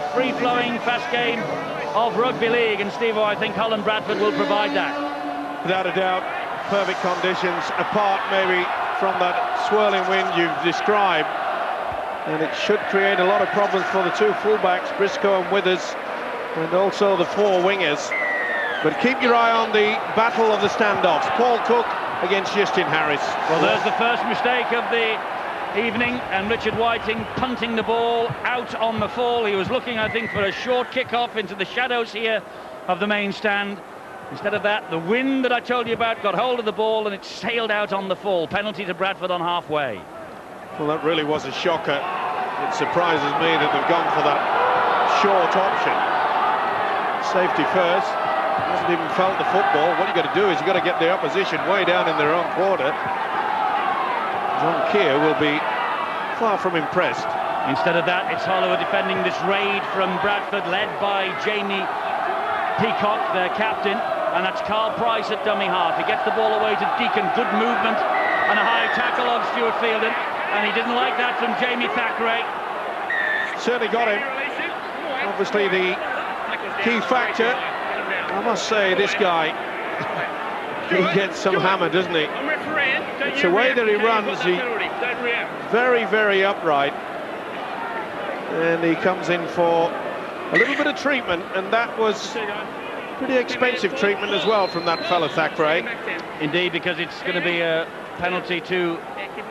a free-flowing, fast game of rugby league, and Steve, I think Holland Bradford will provide that. Without a doubt, perfect conditions, apart maybe from that swirling wind you've described, and it should create a lot of problems for the two fullbacks, Briscoe and Withers, and also the four wingers. But keep your eye on the battle of the standoffs. Paul Cook against Justin Harris. Well, there's the first mistake of the evening, and Richard Whiting punting the ball out on the full. He was looking, I think, for a short kick-off into the shadows here of the main stand. Instead of that, the wind that I told you about got hold of the ball and it sailed out on the full. Penalty to Bradford on halfway. Well, that really was a shocker. It surprises me that they've gone for that short option. Safety first. Hasn't even felt the football. What you've got to do is you've got to get the opposition way down in their own quarter. John Keir will be far from impressed. Instead of that, it's Holloway defending this raid from Bradford, led by Jamie Peacock, their captain, and that's Carl Price at dummy half. He gets the ball away to Deacon. Good movement and a high tackle on Stuart Fielden, and he didn't like that from Jamie Thackeray. Certainly got him. Obviously the key factor. I must say, this guy, he gets some hammer, doesn't he? It's the way that he runs. He very, very upright, and he comes in for a little bit of treatment, and that was pretty expensive treatment as well from that fella Thackeray. Indeed, because it's going to be a penalty to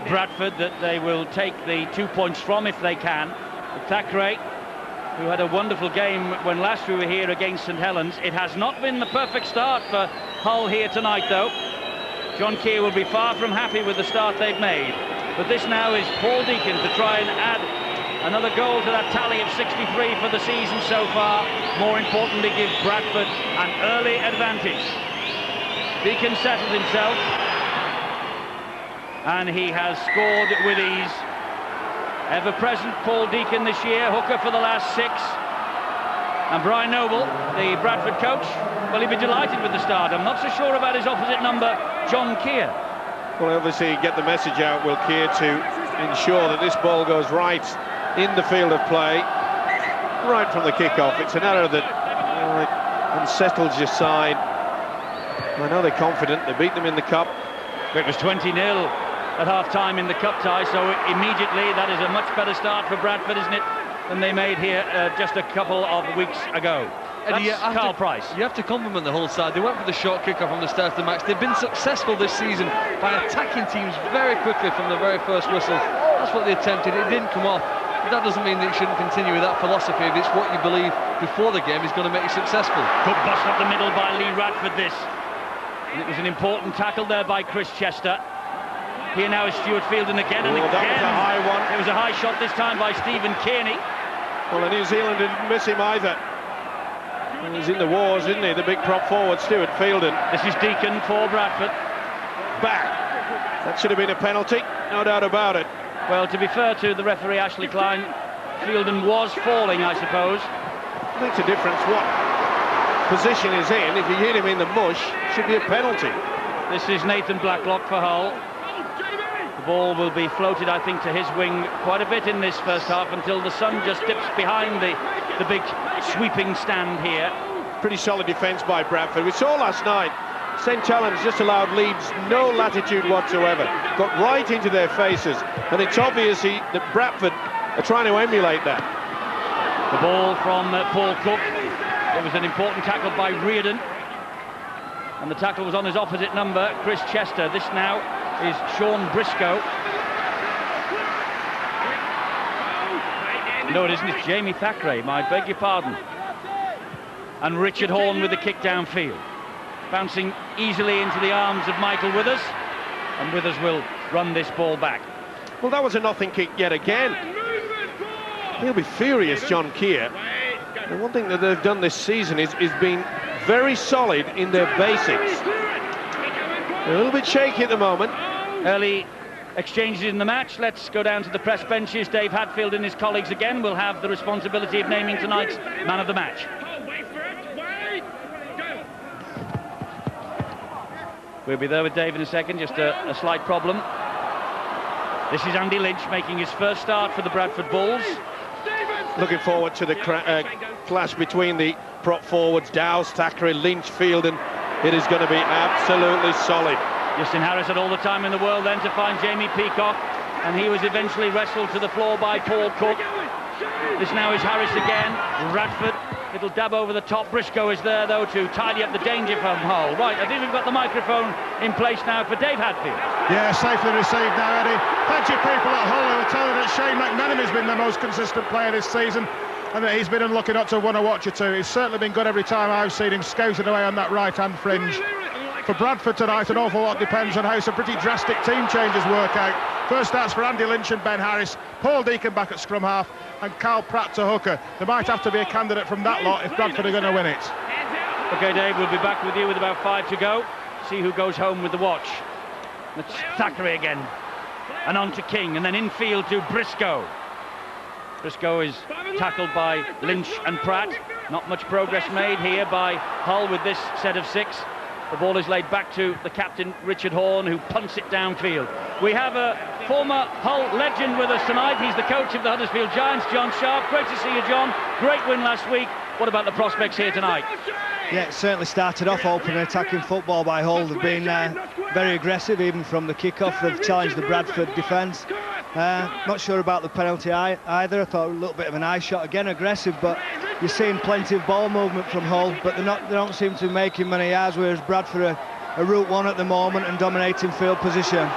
Bradford that they will take the 2 points from if they can. But Thackeray, who had a wonderful game when last we were here against St Helens. It has not been the perfect start for Hull here tonight, though. John Keir will be far from happy with the start they've made. But this now is Paul Deacon to try and add another goal to that tally of 63 for the season so far. More importantly, give Bradford an early advantage. Deacon settles himself, and he has scored with ease. Ever-present Paul Deacon this year, hooker for the last 6. And Brian Noble, the Bradford coach, well, he'd be delighted with the start. I'm not so sure about his opposite number, John Keir. Well, obviously get the message out, Will Keir, to ensure that this ball goes right in the field of play, right from the kick-off. It's an error that unsettles your side. I know they're confident, they beat them in the cup. It was 20-0 at half-time in the cup tie, so immediately that is a much better start for Bradford, isn't it, than they made here just a couple of weeks ago. That's Carl Price. You have to compliment the whole side. They went for the short kick-off from the start of the match. They've been successful this season by attacking teams very quickly from the very first whistle. That's what they attempted. It didn't come off. But that doesn't mean that you shouldn't continue with that philosophy. If it's what you believe before the game is going to make you successful. Good bust up the middle by Lee Radford, this. And it was an important tackle there by Chris Chester. Here now is Stuart Fielden again and again. That was a high one. It was a high shot this time by Stephen Kearney. Well, the New Zealand didn't miss him either. He's in the wars, isn't he? The big prop forward, Stuart Fielden. This is Deacon for Bradford. Back. That should have been a penalty, no doubt about it. Well, to be fair to the referee, Ashley Klein, Fielden was falling, I suppose. It makes a difference what position he's in. If you hit him in the mush, it should be a penalty. This is Nathan Blacklock for Hull. The ball will be floated, I think, to his wing quite a bit in this first half until the sun just dips behind the big sweeping stand here. Pretty solid defence by Bradford. We saw last night, St Helens just allowed Leeds no latitude whatsoever. Got right into their faces, and it's obvious that Bradford are trying to emulate that. The ball from Paul Cook. It was an important tackle by Reardon, and the tackle was on his opposite number, Chris Chester. This now is Sean Briscoe. No, it isn't. It's Jamie Thackeray. I beg your pardon. And Richard Horn with the kick downfield, bouncing easily into the arms of Michael Withers, and Withers will run this ball back. Well, that was a nothing kick yet again. He'll be furious, John Keir. And one thing that they've done this season is been very solid in their basics. They're a little bit shaky at the moment. Early exchanges in the match. Let's go down to the press benches. Dave Hadfield and his colleagues again will have the responsibility of naming tonight's man of the match. We'll be there with Dave in a second, just a slight problem. This is Andy Lynch making his first start for the Bradford Bulls. Looking forward to the clash between the prop forwards, Dowse, Thackeray, Lynch, Fielden. It is going to be absolutely solid. Justin Harris had all the time in the world then to find Jamie Peacock, and he was eventually wrestled to the floor by Paul Cook. This now is Harris again. Bradford, little dab over the top. Briscoe is there though to tidy up the danger from Hull. Right, I think we've got the microphone in place now for Dave Hadfield. Yeah, safely received now, Eddie. Plenty of people at Hull who are telling that Shane McMenamin's been the most consistent player this season, and that he's been unlucky not to have won a watch or two. He's certainly been good every time I've seen him scouting away on that right-hand fringe. For Bradford tonight, an awful lot depends on how some pretty drastic team changes work out. First starts for Andy Lynch and Ben Harris, Paul Deacon back at scrum half, and Carl Pratt to hooker. There might have to be a candidate from that lot if Bradford are going to win it. OK, Dave, we'll be back with you with about 5 to go. See who goes home with the watch. It's Thackeray again. And on to King, and then infield to Briscoe. Briscoe is tackled by Lynch and Pratt. Not much progress made here by Hull with this set of 6. The ball is laid back to the captain, Richard Horne, who punts it downfield. We have a former Hull legend with us tonight. He's the coach of the Huddersfield Giants, John Sharp. Great to see you, John. Great win last week. What about the prospects here tonight? Yeah, it certainly started off open attacking football by Hull. They've been very aggressive, even from the kick-off. They've challenged the Bradford defence. Not sure about the penalty either. I thought a little bit of an eye shot. Again, aggressive, but you're seeing plenty of ball movement from Hull, but they don't seem to be making many yards, whereas Bradford are route one at the moment and dominating field position.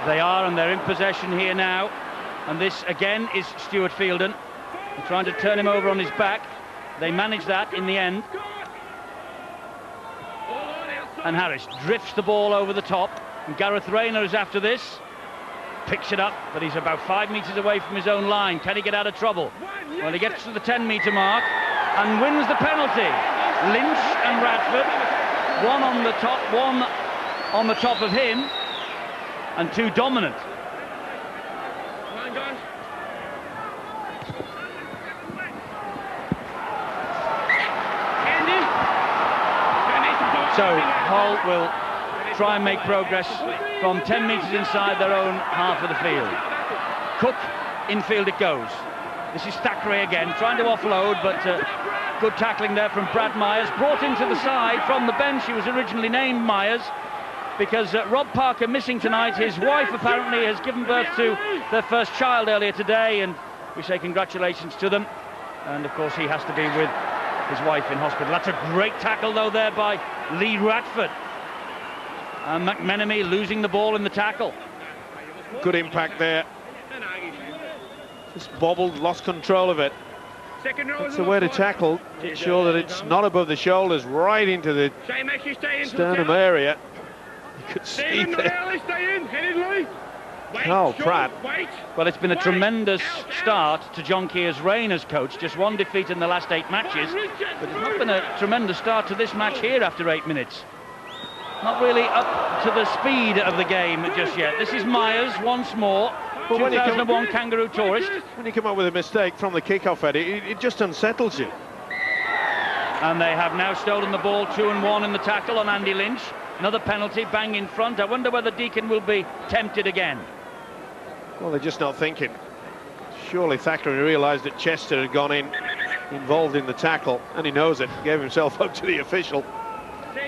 They are, and they're in possession here now. And this, again, is Stuart Fielden. They're trying to turn him over on his back. They manage that in the end. And Harris drifts the ball over the top. And Gareth Rayner is after this. Picks it up, but he's about 5 metres away from his own line. Can he get out of trouble? Well, he gets to the 10-metre mark and wins the penalty. Lynch and Bradford, one on the top of him, and 2 dominant. So Hull will try and make progress from 10 metres inside their own half of the field. Cook, infield it goes. This is Thackeray again, trying to offload, but good tackling there from Brad Myers. Brought into the side from the bench. He was originally named Myers because Rob Parker missing tonight. His wife apparently has given birth to their first child earlier today, and we say congratulations to them. And of course he has to be with his wife in hospital. That's a great tackle though there by Lee Radford. And McMenemy losing the ball in the tackle. Good impact there. Just bobbled, lost control of it. That's the way to tackle. Make sure that it's not above the shoulders, right into the sternum area. You could see there. Carl Pratt. Well, it's been a tremendous start to John Keir's reign as coach. Just 1 defeat in the last 8 matches. But it's not been a tremendous start to this match here after 8 minutes. Not really up to the speed of the game just yet. This is Myers once more. 2001 Kangaroo Tourist. When you come up with a mistake from the kick-off, Eddie, it just unsettles you. And they have now stolen the ball, 2-1 in the tackle on Andy Lynch. Another penalty, bang in front. I wonder whether Deacon will be tempted again. Well, they're just not thinking. Surely Thackeray realised that Chester had gone involved in the tackle, and he knows it. Gave himself up to the official.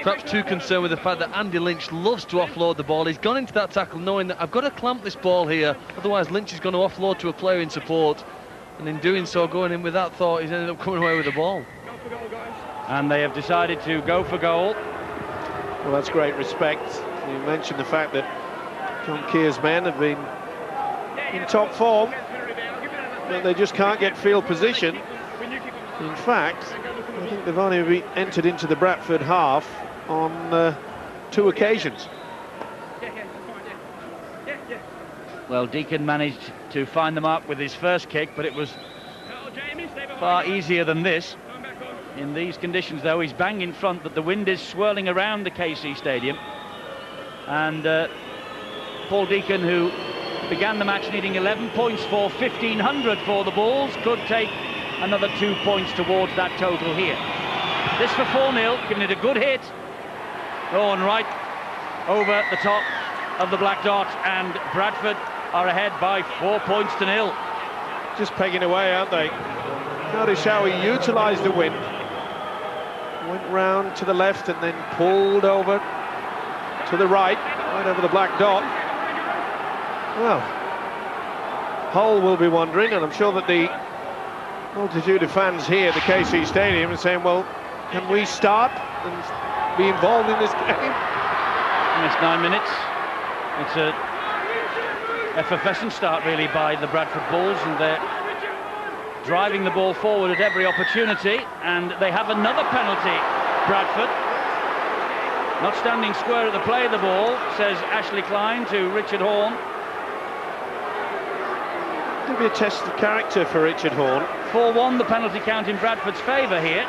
Perhaps too concerned with the fact that Andy Lynch loves to offload the ball. He's gone into that tackle knowing that I've got to clamp this ball here, otherwise Lynch is going to offload to a player in support, and in doing so, going in with that thought, he's ended up coming away with the ball. And they have decided to go for goal. Well, that's great respect. You mentioned the fact that John Keir's men have been in top form, but they just can't get field position. In fact, I think they've only entered into the Bradford half on 2 occasions. Well, Deacon managed to find the mark with his first kick, but it was far easier than this. In these conditions, though, he's bang in front, but the wind is swirling around the KC Stadium. And Paul Deacon, who began the match needing 11 points for 1,500 for the Bulls, could take another 2 points towards that total here. This for 4-0, giving it a good hit. Oh, and right over the top of the black dot, and Bradford are ahead by 4 points to 0. Just pegging away, aren't they? Notice how he utilised the wind. Went round to the left and then pulled over to the right over the black dot. Well, Hull will be wondering, and I'm sure that the multitude of fans here at the KC Stadium are saying, well, can we start and be involved in this game? Next 9 minutes. It's a effervescent start really by the Bradford Bulls, and they're driving the ball forward at every opportunity, and they have another penalty. Bradford not standing square at the play of the ball, says Ashley Klein to Richard Horne. It'll be a test of character for Richard Horne. 4-1 the penalty count in Bradford's favour here.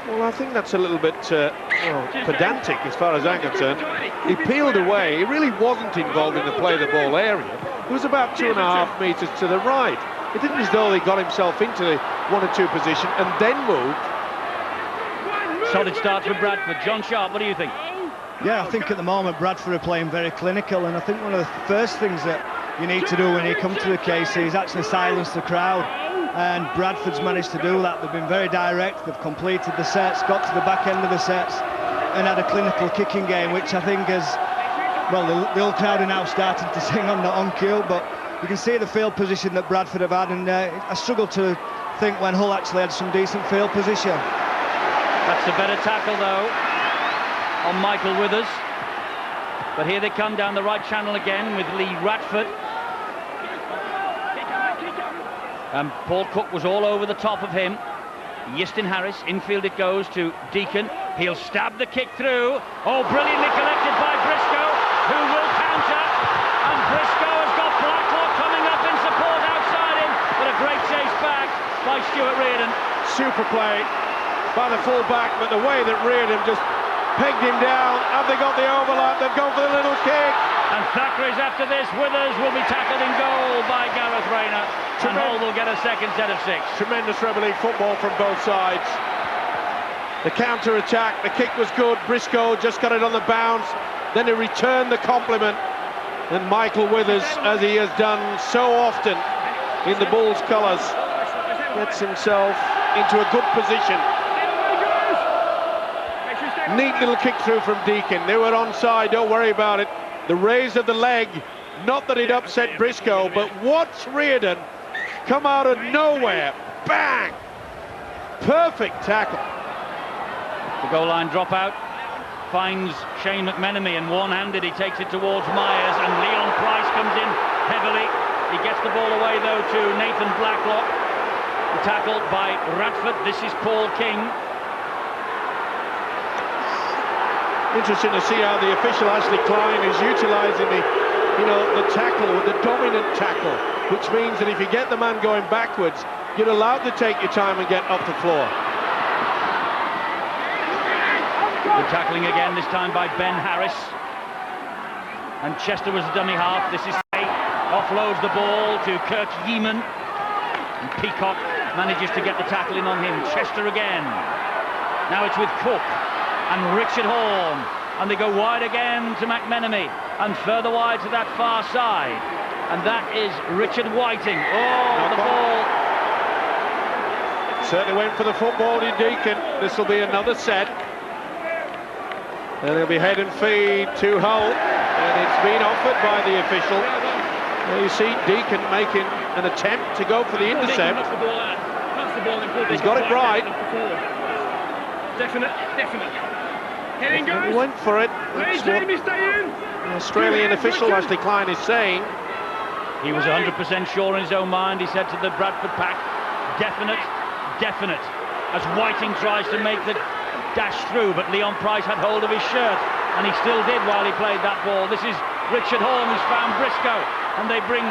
Well, I think that's a little bit pedantic as far as I'm concerned. He peeled away. He really wasn't involved in the play of the ball area. It was about 2.5 metres to the right. It didn't as though he got himself into the 1 or 2 position and then moved. Solid start for Bradford. John Sharp, what do you think? Yeah, I think at the moment Bradford are playing very clinical, and I think one of the first things that you need to do when you come to the KC is actually silence the crowd. And Bradford's managed to do that. They've been very direct, they've completed the sets, got to the back end of the sets and had a clinical kicking game, which I think has, well, the old crowd are now starting to sing on cue, but you can see the field position that Bradford have had, and I struggle to think when Hull actually had some decent field position. That's a better tackle though on Michael Withers, but here they come down the right channel again with Lee Radford. And Paul Cook was all over the top of him. Yistin Harris, infield it goes to Deacon. He'll stab the kick through. Oh, brilliantly collected by Briscoe, who will counter. And Briscoe has got Blacklock coming up in support outside him. But a great chase back by Stuart Reardon. Super play by the full-back, but the way that Reardon just pegged him down. Have they got the overlap? They've gone for the little kick. And Thackeray's after this. Withers will be tackled in goal by Gareth Rayner. And Hull will get a second set of 6. Tremendous Rugby League football from both sides. The counter-attack, the kick was good. Briscoe just got it on the bounce. Then he returned the compliment. And Michael Withers, as he has done so often in the Bulls' colours, gets himself into a good position. Neat little kick through from Deacon. They were onside, don't worry about it. The raise of the leg, not that it upset Briscoe, but watch Reardon come out of nowhere. Bang! Perfect tackle. The goal line dropout finds Shane McMenemy, and one-handed he takes it towards Myers, and Leon Price comes in heavily. He gets the ball away though to Nathan Blacklock. The tackle by Radford. This is Paul King. Interesting to see how the official Ashley Klein is utilising the tackle, the dominant tackle, which means that if you get the man going backwards, you're allowed to take your time and get off the floor. Good tackling again, this time by Ben Harris. And Chester was the dummy half. This is offloads the ball to Kirk Yeeman. And Peacock manages to get the tackle in on him. Chester again. Now it's with Cook and Richard Horne, and they go wide again to McMenemy, and further wide to that far side, and that is Richard Whiting. Oh, the ball certainly went for the football in Deacon. This will be another set, and it'll be head and feed to Hull, and it's been offered by the official. Well, you see Deacon making an attempt to go for the intercept. He's got it right. Definite. He went for it. That's what the Australian official Ashley Klein is saying. He was 100% sure in his own mind. He said to the Bradford pack, definite, as Whiting tries to make the dash through, but Leon Price had hold of his shirt, and he still did while he played that ball. This is Richard Horne, who's found Briscoe, and they bring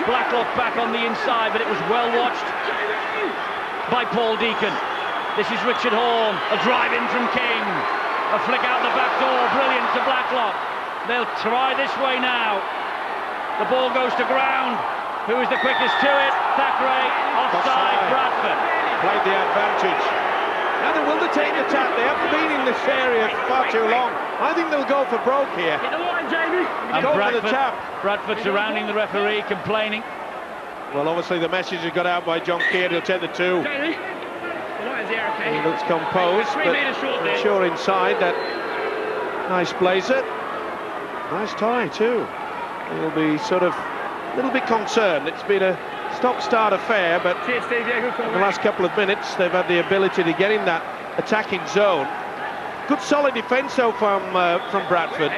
Blacklock back on the inside, but it was well watched by Paul Deacon. This is Richard Horne, a drive in from King, a flick out the back door, brilliant to Blacklock. They'll try this way now. The ball goes to ground. Who is the quickest to it? Thackeray, offside, Bradford. Played the advantage. Now they will detain the tap. They haven't been in this area for far too long. I think they'll go for broke here. And go for the tap. Bradford surrounding the referee, complaining. Well, obviously the message has got out by John Keane. He'll take the 2. He looks composed, but I'm sure inside that nice blazer. Nice tie too. He'll be sort of a little bit concerned. It's been a stop-start affair, but in the last couple of minutes they've had the ability to get in that attacking zone. Good solid defence though from Bradford.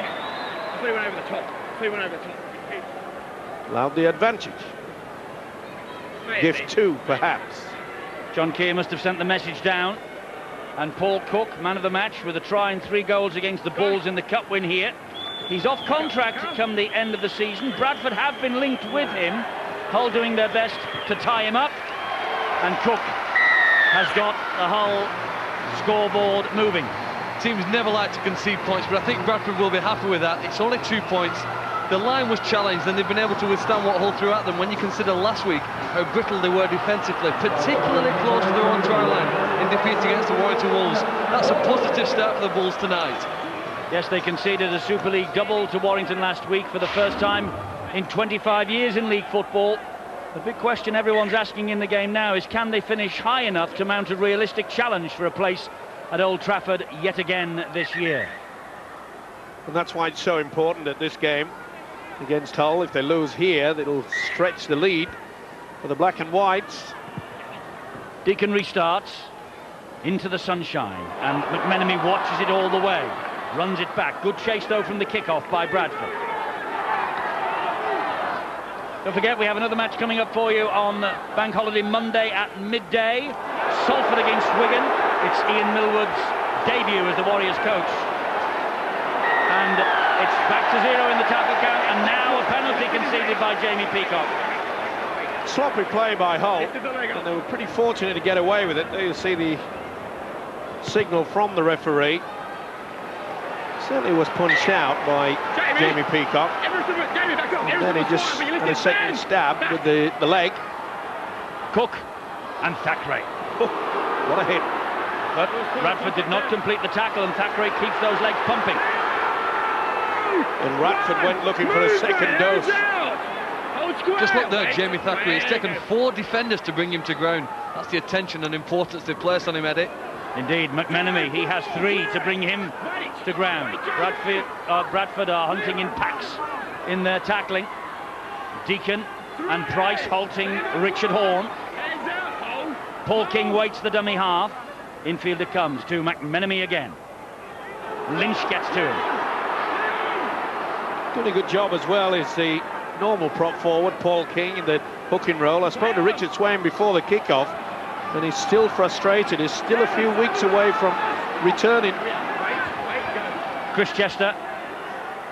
Allowed the advantage. Gift 2 perhaps. John Keane must have sent the message down. And Paul Cook, man of the match, with a try and 3 goals against the Bulls in the cup win here. He's off contract come the end of the season. Bradford have been linked with him. Hull doing their best to tie him up. And Cook has got the Hull scoreboard moving. Teams never like to concede points, but I think Bradford will be happy with that. It's only 2 points. The line was challenged and they've been able to withstand what Hull threw at them. When you consider last week how brittle they were defensively, particularly close to their own try line in defeat against the Warrington Wolves. That's a positive start for the Bulls tonight. Yes, they conceded a Super League double to Warrington last week for the first time in 25 years in league football. The big question everyone's asking in the game now is, can they finish high enough to mount a realistic challenge for a place at Old Trafford yet again this year? And that's why it's so important at this game against Hull. If they lose here, it'll stretch the lead for the black and whites. Deacon restarts into the sunshine, and McMenemy watches it all the way. Runs it back. Good chase though from the kickoff by Bradford. Don't forget, we have another match coming up for you on Bank Holiday Monday at midday. Salford against Wigan. It's Ian Millwood's debut as the Warriors coach. And it's back to 0 in the tackle count, and now a penalty conceded by Jamie Peacock. Sloppy play by Hull, and they were pretty fortunate to get away with it. There you see the signal from the referee. Certainly was punched out by Jamie Peacock. And then he just had a second stab with the leg. Cook and Thackeray. Oh, what a hit. But Bradford did not complete the tackle, and Thackeray keeps those legs pumping. And Bradford went looking for a second dose. Just look there, Jamie Thackeray. It's taken 4 defenders to bring him to ground. That's the attention and importance they place on him, Eddie. Indeed, McMenemy, he has 3 to bring him to ground. Bradford are hunting in packs in their tackling. Deacon and Price halting Richard Horne. Paul King waits the dummy half. Infield it comes to McMenemy again. Lynch gets to him. Doing a good job as well is the normal prop forward, Paul King, in the hooking role. I spoke to Richard Swain before the kickoff, and he's still frustrated. He's still a few weeks away from returning. Chris Chester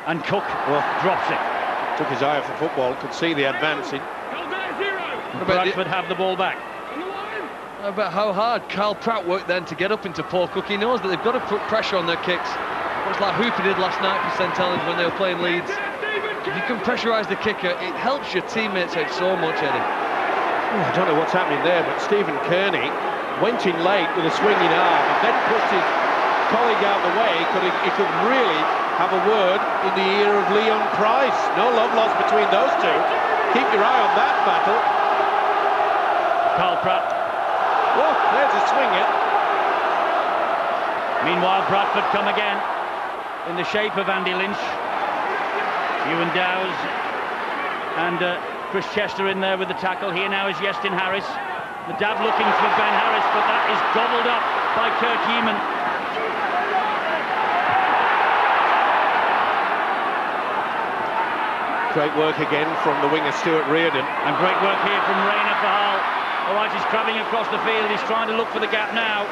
and Cook drops it. Took his eye off the football, could see the advancing. Bradford have the ball back. About how hard Carl Pratt worked then to get up into Paul Cook. He knows that they've got to put pressure on their kicks. It's like Hooper did last night for St Helens when they were playing Leeds. If you can pressurise the kicker, it helps your teammates out so much, Eddie. I don't know what's happening there, but Stephen Kearney went in late with a swinging arm and then pushed his colleague out the way. He could really have a word in the ear of Leon Price. No love lost between those two. Keep your eye on that battle. Carl Pratt. Oh, there's a swinger. Meanwhile, Bradford come again in the shape of Andy Lynch. Ewan Dowes and Chris Chester in there with the tackle. Here now is Yestin Harris. The dab looking for Ben Harris, but that is gobbled up by Kirk Yeaman. Great work again from the winger Stuart Reardon. And great work here from Rayner for Hull. All right, he's crabbing across the field. He's trying to look for the gap now.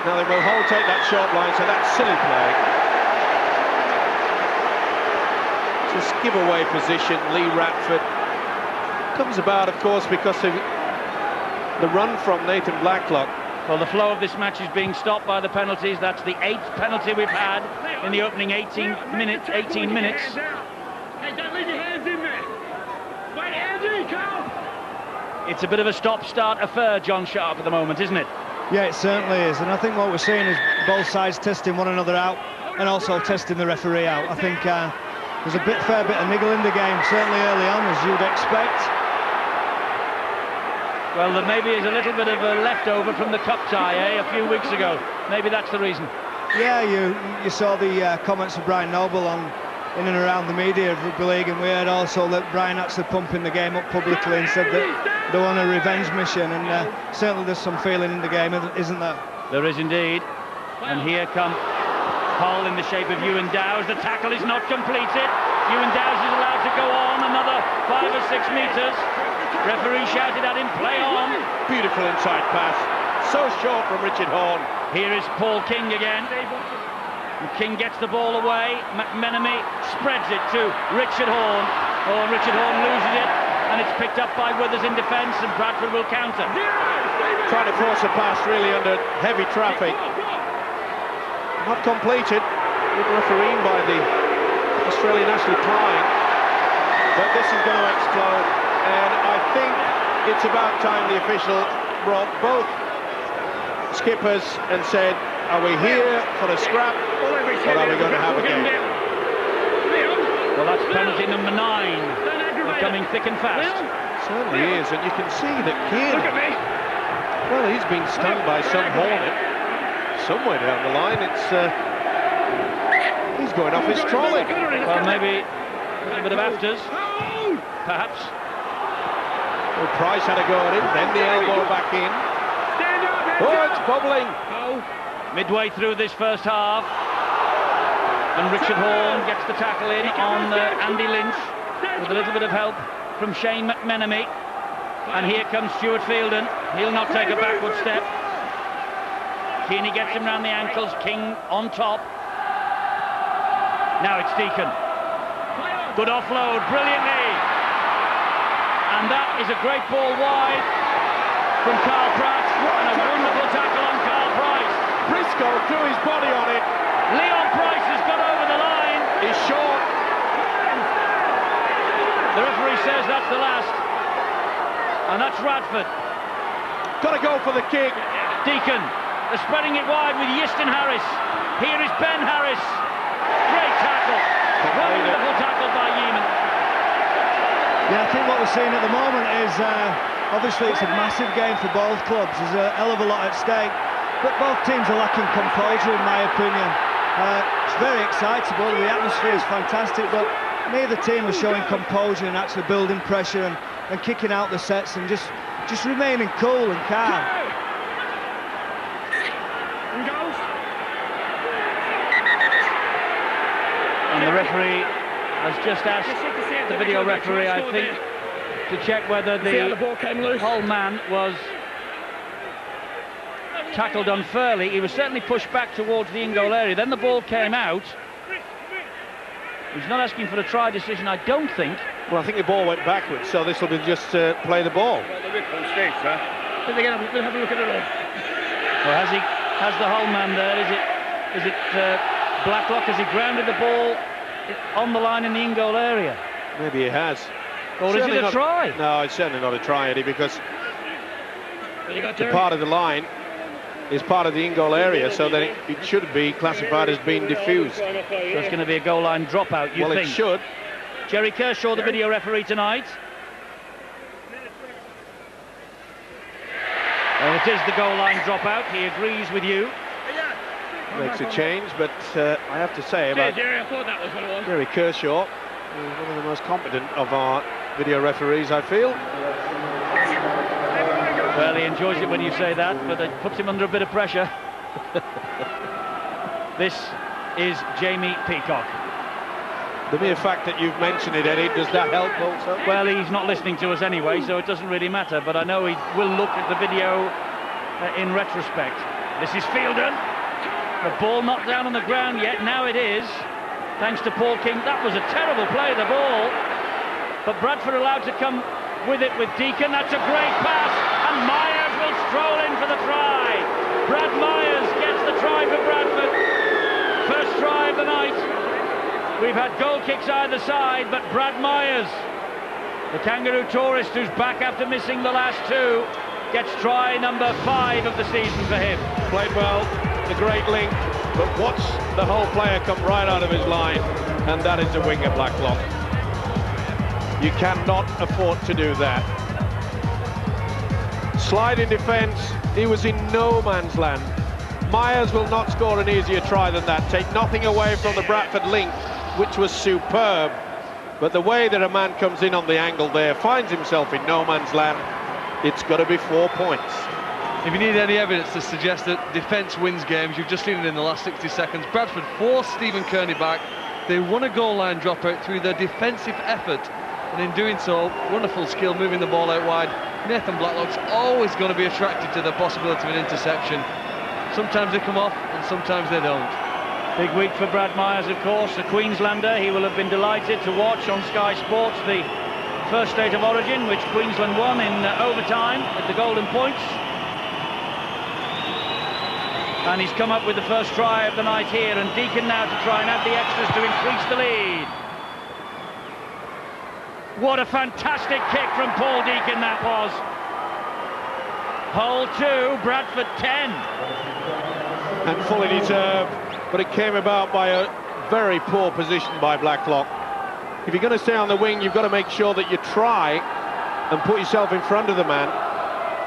Now they will Hull take that short line, so that's silly play. Just give away position. Lee Ratford comes about, of course, because of the run from Nathan Blacklock. Well, the flow of this match is being stopped by the penalties. That's the 8th penalty we've had in the opening 18 minutes. Hey, don't leave your hands in there. Wait, Andy, come. It's a bit of a stop-start affair, John Sharp, at the moment, isn't it? Yeah, it certainly is, and I think what we're seeing is both sides testing one another out and also testing the referee out. I think there's a fair bit of niggle in the game, certainly early on, as you'd expect. Well, there maybe is a little bit of a leftover from the cup tie, a few weeks ago. Maybe that's the reason. Yeah, you saw the comments of Brian Noble in and around the media of Rugby League, and we heard also that Brian actually pumping the game up publicly and said that they want a revenge mission, and certainly there's some feeling in the game, isn't there? There is indeed. And here come Hull in the shape of Ewan Dowes. The tackle is not completed. Ewan Dowes is allowed to go on another 5 or 6 metres. Referee shouted at him, play on. Beautiful inside pass. So short from Richard Horne. Here is Paul King again. And King gets the ball away. McMenemy spreads it to Richard Horne. Oh, and Richard Horne loses it. And it's picked up by Withers in defence, and Bradford will counter. Trying to force a pass really under heavy traffic. Not completed. Good refereeing by the Australian Ashley Klein. But this is going to explode. And I think it's about time the official brought both skippers and said, are we here for a scrap, or are we going to have a game? Well, that's penalty number 9. They're coming thick and fast. Certainly is, and you can see that Keane, well, he's been stung by some hornet somewhere down the line. It's he's going off his trolley. Well, maybe a little bit of afters, perhaps. Well, Price had a go at him, then the elbow back in. Oh, it's bubbling. Midway through this first half, and Richard Horne gets the tackle in on Andy Lynch with a little bit of help from Shane McMenemy. And here comes Stuart Fielden. He'll not take a backward step. Keeney gets him round the ankles. King on top. Now it's Deacon. Good offload, brilliantly. And that is a great ball wide from Carl Pratt. And a wonderful tackle on Carl Price. Briscoe threw his body on it. Leon Price has got over the line. He's short. The referee says that's the last. And that's Radford. Got to go for the kick. Deacon. They're spreading it wide with Easton Harris. Here is Ben Harris. Great tackle. Wonderful tackle by Yeaman. Yeah, I think what we're seeing at the moment is obviously it's a massive game for both clubs. There's a hell of a lot at stake, but both teams are lacking composure, in my opinion. It's very excitable. The atmosphere is fantastic, but neither team are showing composure and actually building pressure and kicking out the sets and just remaining cool and calm. And the referee has just asked the video referee, I think, to check whether the Hull man was tackled unfairly. He was certainly pushed back towards the in-goal area. Then the ball came out. He's not asking for a try decision, I don't think. Well, I think the ball went backwards, so this will be just play the ball. Well, the rip on stage, sir. But again, we'll have a look at it all. Well, has the Hull man there? Is it Blacklock? Has he grounded the ball on the line in the in-goal area? Maybe he has. Or is it a try? No, it's certainly not a try, Eddie, because the part of the line is part of the in-goal area, so that it should be classified as being diffused. So it's going to be a goal line dropout, you think? Well, it should. Jerry Kershaw, the video referee tonight. And it is the goal line dropout. He agrees with you. Makes a change, but I have to say about Jerry, I thought that was what it was. Jerry Kershaw, one of the most competent of our video referees, I feel. Well, he enjoys it when you say that, but it puts him under a bit of pressure. This is Jamie Peacock. The mere fact that you've mentioned it, Eddie, does that help also? Well, he's not listening to us anyway, so it doesn't really matter, but I know he will look at the video in retrospect. This is Fielden. The ball not down on the ground yet, now it is, thanks to Paul King. That was a terrible play, the ball, but Bradford allowed to come with it with Deacon. That's a great pass, and Myers will stroll in for the try. Brad Myers gets the try for Bradford. First try of the night. We've had goal kicks either side, but Brad Myers, the Kangaroo tourist who's back after missing the last two, gets try number 5 of the season for him. Played well, the great link, but watch the whole player come right out of his line, and that is the winger Blacklock. You cannot afford to do that. Sliding defence, he was in no man's land. Myers will not score an easier try than that. Take nothing away from the Bradford link, which was superb. But the way that a man comes in on the angle there, finds himself in no man's land, it's got to be 4 points. If you need any evidence to suggest that defence wins games, you've just seen it in the last 60 seconds. Bradford forced Stephen Kearney back. They won a goal line dropout through their defensive effort, and in doing so, wonderful skill moving the ball out wide. Nathan Blacklock's always going to be attracted to the possibility of an interception. Sometimes they come off and sometimes they don't. Big week for Brad Myers, of course, a Queenslander. He will have been delighted to watch on Sky Sports the first State of Origin, which Queensland won in overtime with the golden points. And he's come up with the first try of the night here, and Deacon now to try and add the extras to increase the lead. What a fantastic kick from Paul Deacon that was. Hull 2, Bradford 10. And fully deserved, but it came about by a very poor position by Blacklock. If you're going to stay on the wing, you've got to make sure that you try and put yourself in front of the man.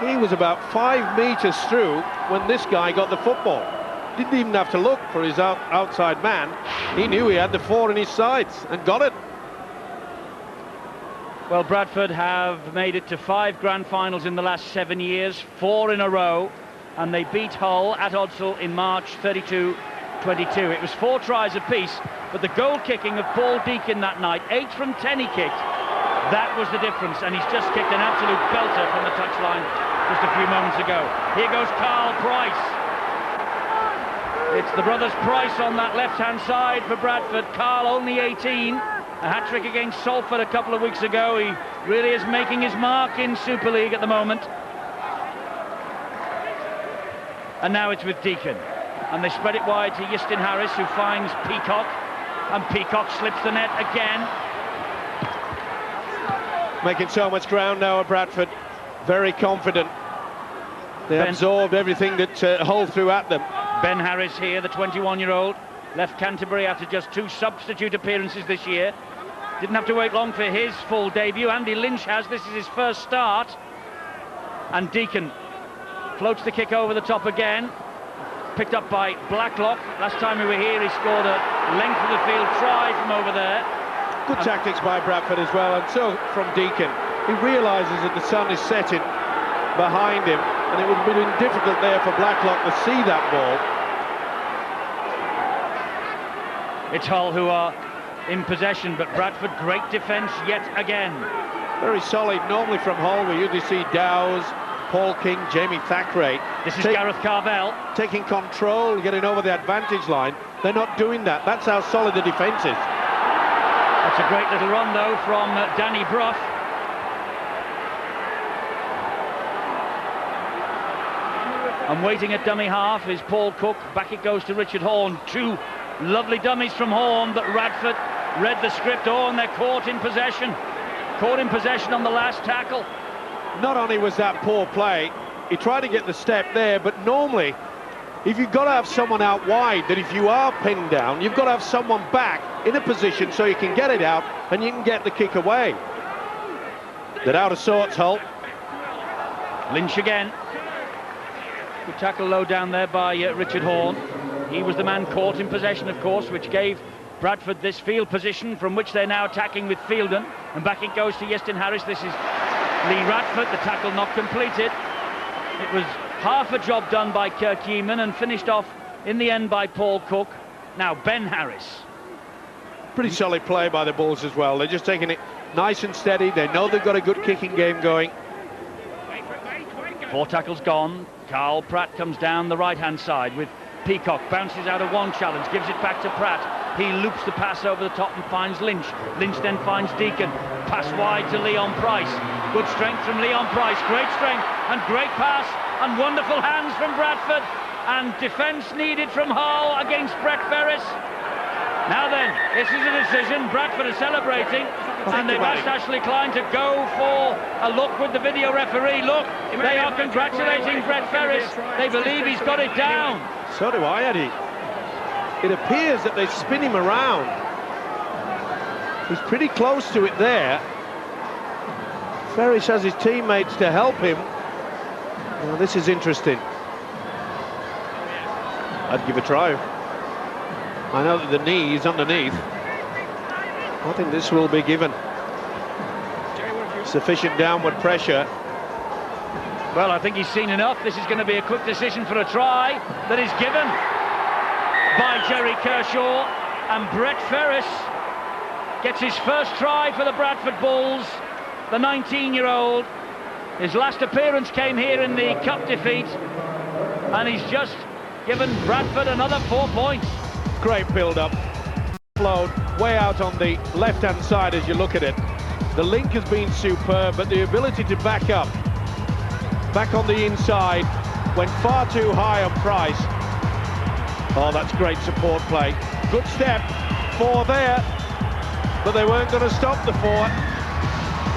He was about 5 metres through when this guy got the football. Didn't even have to look for his outside man. He knew he had the 4 in his sights and got it. Well, Bradford have made it to 5 grand finals in the last 7 years, 4 in a row, and they beat Hull at Odsal in March 32-22. It was 4 tries apiece, but the goal kicking of Paul Deacon that night, 8 from 10 he kicked, that was the difference, and he's just kicked an absolute belter from the touchline just a few moments ago. Here goes Carl Price. It's the brothers Price on that left-hand side for Bradford. Carl only 18, a hat-trick against Salford a couple of weeks ago. He really is making his mark in Super League at the moment. And now it's with Deacon, and they spread it wide to Justin Harris, who finds Peacock, and Peacock slips the net again. Making so much ground now at Bradford, very confident. They absorbed everything that Hull threw at them. Ben Harris here, the 21-year-old, left Canterbury after just 2 substitute appearances this year. Didn't have to wait long for his full debut. Andy Lynch has. This is his first start. And Deacon floats the kick over the top again. Picked up by Blacklock. Last time we were here, he scored a length of the field try from over there. Good tactics by Bradford as well, and so from Deacon. He realises that the sun is setting behind him, and it would have been difficult there for Blacklock to see that ball. It's Hull who are in possession, but Bradford, great defence yet again. Very solid. Normally from Hull we usually see Dowes, Paul King, Jamie Thackeray. This is Gareth Carvell. Taking control, getting over the advantage line. They're not doing that. That's how solid the defence is. That's a great little run though from Danny Brough. And waiting at dummy half is Paul Cook. Back it goes to Richard Horne. 2 lovely dummies from Horne, but Radford read the script. Oh, and they're caught in possession. Caught in possession on the last tackle. Not only was that poor play, he tried to get the step there, but normally, if you've got to have someone out wide, that if you are pinned down, you've got to have someone back in a position so you can get it out and you can get the kick away. They're out of sorts, Hull. Lynch again. Good tackle low down there by Richard Horne. He was the man caught in possession, of course, which gave Bradford this field position from which they're now attacking with Fielden. And back it goes to Justin Harris. This is Lee Radford, the tackle not completed. It was half a job done by Kirk Yeeman and finished off in the end by Paul Cook. Now Ben Harris. Pretty solid play by the Bulls as well. They're just taking it nice and steady. They know they've got a good kicking game going. 4 tackles gone. Carl Pratt comes down the right-hand side with Peacock. Bounces out of one challenge, gives it back to Pratt. He loops the pass over the top and finds Lynch. Lynch then finds Deacon. Pass wide to Leon Price. Good strength from Leon Price. Great strength and great pass and wonderful hands from Bradford. And defence needed from Hull against Brett Ferris. Now then, this is a decision. Bradford are celebrating, and they've asked Ashley Klein to go for a look with the video referee. Look, they are congratulating Brett Ferris. They believe he's got it down. So do I, Eddie. It appears that they spin him around. He's pretty close to it there. Ferris has his teammates to help him. Well, this is interesting. I'd give a try. I know that the knee is underneath. I think this will be given. Sufficient downward pressure. Well, I think he's seen enough. This is going to be a quick decision for a try that is given by Jerry Kershaw, and Brett Ferris gets his first try for the Bradford Bulls. The 19-year-old, his last appearance came here in the cup defeat, and he's just given Bradford another 4 points. Great build-up. Flowed way out on the left-hand side as you look at it. The link has been superb, but the ability to back up, back on the inside, went far too high on Price. Oh, that's great support play. Good step, 4 there, but they weren't going to stop the 4.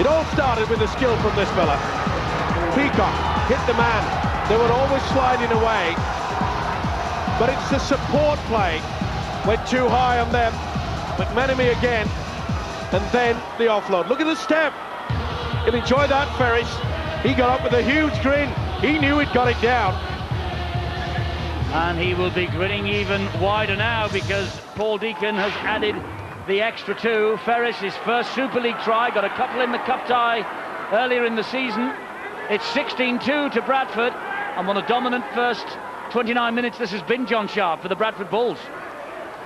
It all started with the skill from this fella. Peacock hit the man. They were always sliding away, but it's the support play. Went too high on them. McMenemy again, and then the offload. Look at the step. He'll enjoy that, Ferris. He got up with a huge grin. He knew he'd got it down. And he will be grinning even wider now because Paul Deacon has added the extra 2. Ferris, his first Super League try, got a couple in the cup tie earlier in the season. It's 16-2 to Bradford, and what a dominant first 29 minutes this has been, John Sharp, for the Bradford Bulls.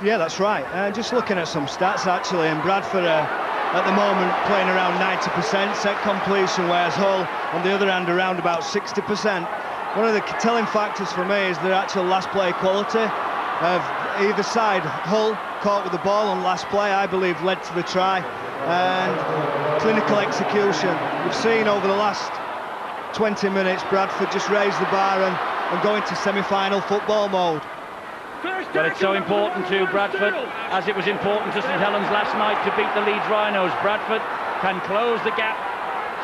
Yeah, that's right. Just looking at some stats actually, and Bradford at the moment playing around 90% set completion, whereas Hull on the other hand around about 60%. One of the telling factors for me is the actual last play quality of either side. Hull caught with the ball on last play, I believe led to the try, and clinical execution. We've seen over the last 20 minutes Bradford just raise the bar and go into semi-final football mode. But it's so important to Bradford, as it was important to St Helens last night to beat the Leeds Rhinos. Bradford can close the gap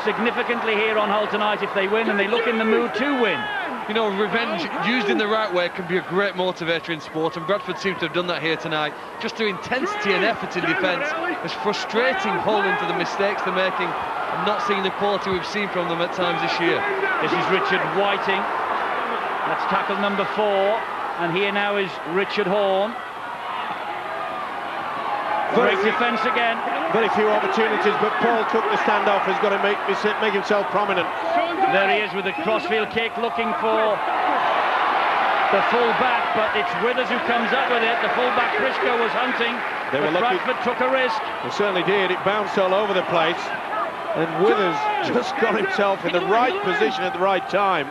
significantly here on Hull tonight if they win, and they look in the mood to win. You know, revenge used in the right way can be a great motivator in sport, and Bradford seem to have done that here tonight. Just their intensity and effort in defence is frustrating Hull into the mistakes they're making and not seeing the quality we've seen from them at times this year. This is Richard Whiting. That's tackle number 4, and here now is Richard Horn. Great defence again. Very few opportunities, but Paul Cook, the standoff, has got to make himself prominent. There he is with a crossfield kick, looking for the full-back, but it's Withers who comes up with it. The full-back Briscoe was hunting, but Bradford took a risk. They certainly did. It bounced all over the place, and Withers just got himself in the right position at the right time.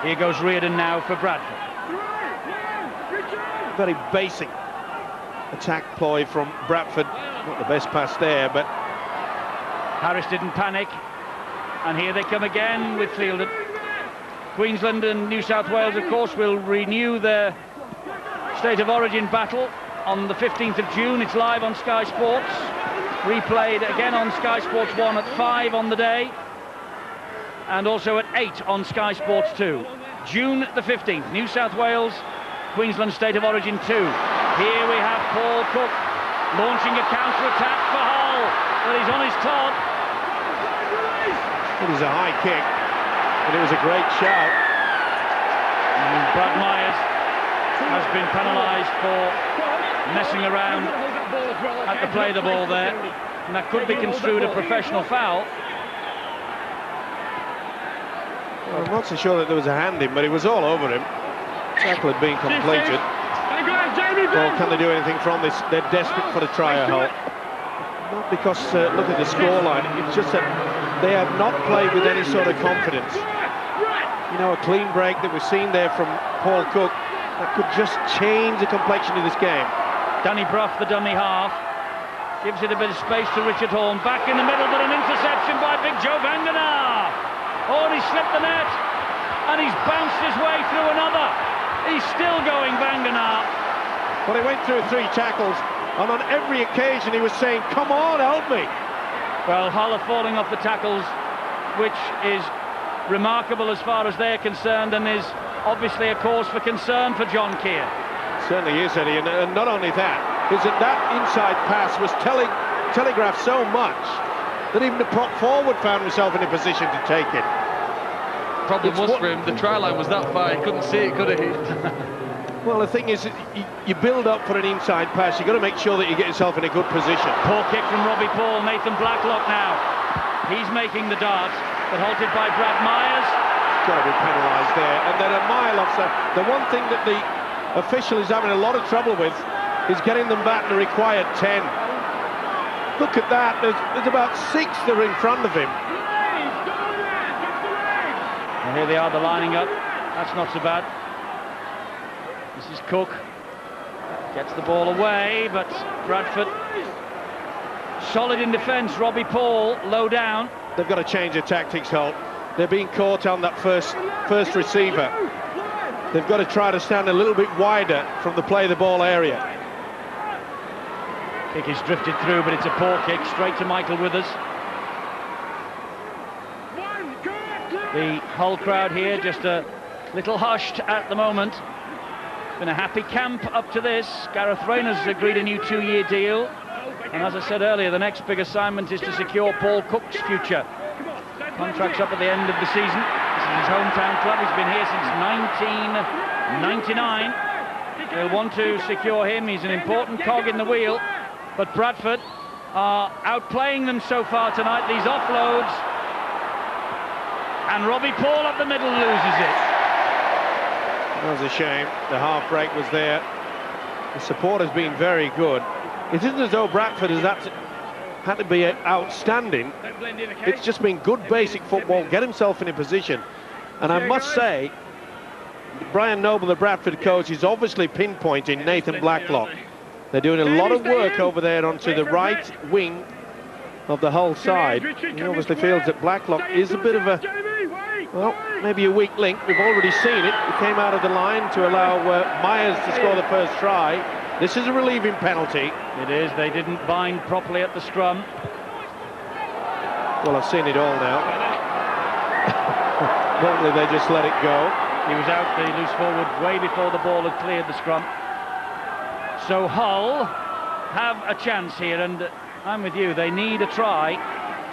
Here goes Reardon now for Bradford. Very basic attack ploy from Bradford. Not the best pass there, but Harris didn't panic, and here they come again with Fielded. Queensland and New South Wales, of course, will renew their State of Origin battle on the 15th of June. It's live on Sky Sports, replayed again on Sky Sports 1 at 5 on the day, and also at 8 on Sky Sports 2. June the 15th, New South Wales, Queensland State of Origin 2. Here we have Paul Cook launching a counter-attack for Hull, but he's on his top. It was a high kick, and it was a great shout. And Brad Myers has been penalised for messing around at the play of the ball there, and that could be construed a professional foul. Well, I'm not so sure that there was a hand in, but it was all over him. Tackle had been completed. Well, can they do anything from this? They're desperate for the try at Hull. Not because, look at the scoreline, it's just that they have not played with any sort of confidence. You know, a clean break that we've seen there from Paul Cook, that could just change the complexion of this game. Danny Brough, the dummy half, gives it a bit of space to Richard Horn. Back in the middle, but an interception by Big Joe Vangenaar. Oh, and he slipped the net, and he's bounced his way through another. He's still going, Vangenaar. Well, he went through 3 tackles, and on every occasion he was saying, come on, help me. Well, Hull are falling off the tackles, which is remarkable as far as they're concerned, and is obviously a cause for concern for John Keir. Certainly is, Eddie, and not only that, is that inside pass was telegraphed so much that even the prop forward found himself in a position to take it. problem was for him, the try line was that far, he couldn't see it, could he? Well, the thing is, you build up for an inside pass, you've got to make sure that you get yourself in a good position. Poor kick from Robbie Paul, Nathan Blacklock now. He's making the dart, but halted by Brad Myers. Got to be penalised there, and then a mile offside. The one thing that the official is having a lot of trouble with is getting them back to the required 10. Look at that, there's about 6 that are in front of him. And here they are, they're lining up. That's not so bad. This is Cook. Gets the ball away, but Bradford solid in defence. Robbie Paul low down. They've got to change their tactics, Holt. They're being caught on that first receiver. They've got to try to stand a little bit wider from the play the ball area. Kick is drifted through, but it's a poor kick straight to Michael Withers. The Hull crowd here just a little hushed at the moment. It's been a happy camp up to this. Gareth Rayner's agreed a new 2-year deal, and as I said earlier, the next big assignment is to secure Paul Cook's future. Contract's up at the end of the season. This is his hometown club. He's been here since 1999. They'll want to secure him. He's an important cog in the wheel, but Bradford are outplaying them so far tonight. These offloads, and Robbie Paul up the middle loses it. That was a shame. The half break was there. The support has been very good. It isn't as though Bradford has had to be outstanding. It's just been good basic football, get himself in a position. And I must say, Brian Noble, the Bradford coach, is obviously pinpointing Nathan Blacklock. They're doing a lot of work over there onto the right wing of the Hull side. He obviously feels that Blacklock is a bit of a, well, maybe a weak link. We've already seen it. He came out of the line to allow Myers to score the first try. This is a relieving penalty. It is. They didn't bind properly at the scrum. Well, I've seen it all now. Normally they just let it go. He was out the loose forward way before the ball had cleared the scrum. So Hull have a chance here, and I'm with you. They need a try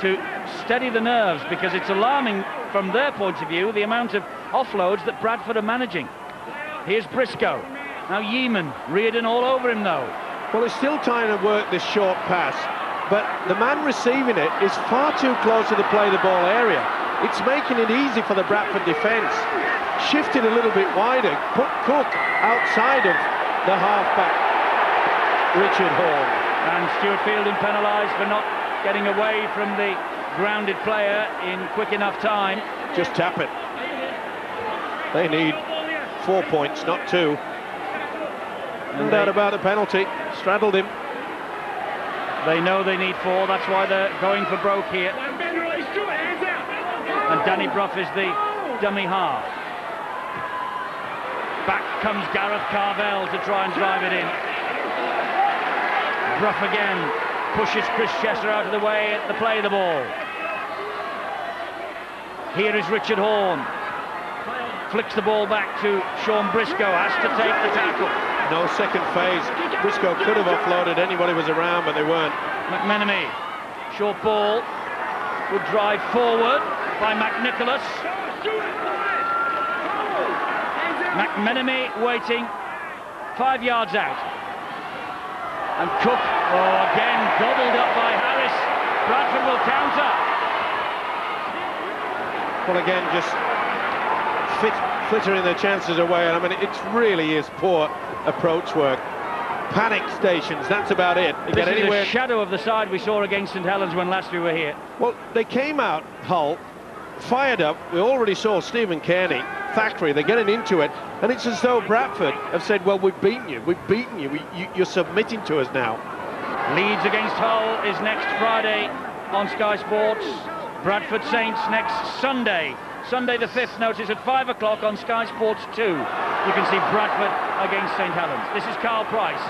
to steady the nerves, because it's alarming from their point of view the amount of offloads that Bradford are managing. Here's Briscoe. Now Yeaman, Reardon all over him though. Well, it's still trying to work this short pass, but the man receiving it is far too close to the play the ball area. It's making it easy for the Bradford defence. Shifted a little bit wider, put Cook outside of the half-back, Richard Horn. And Stuart Fielding penalised for not getting away from the grounded player in quick enough time. Just tap it. They need 4 points, not 2. No doubt about the penalty. Straddled him. They know they need 4. That's why they're going for broke here. And Danny Brough is the dummy half. Back comes Gareth Carvell to try and drive it in. Brough again pushes Chris Chester out of the way at the play the ball. Here is Richard Horn. Flicks the ball back to Sean Briscoe, has to take the tackle. No second phase. Briscoe could have offloaded, anybody was around, but they weren't. McMenemy, short ball, good drive forward by McNicholas. McMenemy waiting 5 yards out. And Cook, again gobbled up by Harris. Bradford will counter. Well, again, just flittering their chances away. I mean, it really is poor approach work. Panic stations, that's about it. They this get is anywhere. A shadow of the side we saw against St Helens when last we were here. Well, they came out, Hull, fired up. We already saw Stephen Kearney, Thackeray, they're getting into it. And it's as though Bradford have said, well, we've beaten you. You're submitting to us now. Leeds against Hull is next Friday on Sky Sports. Bradford Saints next Sunday. Sunday the 5th, notice at 5 o'clock on Sky Sports 2. You can see Bradford against St Helens. This is Carl Price.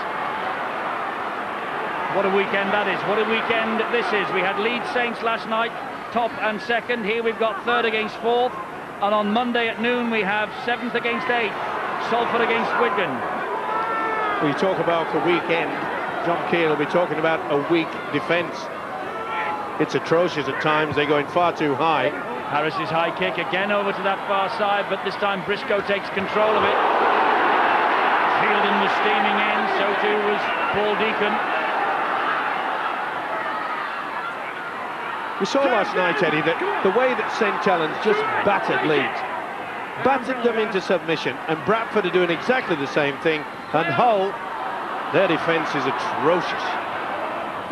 What a weekend that is. What a weekend this is. We had Leeds Saints last night, top and second. Here we've got 3rd against 4th. And on Monday at noon we have 7th against 8th. Salford against Wigan. We talk about the weekend. John Keel will be talking about a weak defence. It's atrocious at times. They're going far too high. Harris's high kick again over to that far side, but this time Briscoe takes control of it. Fielden was steaming in, so too was Paul Deacon. We saw last night, Eddie, that the way that St Helens just battered Leeds, battered them into submission, and Bradford are doing exactly the same thing, and Hull, their defence is atrocious.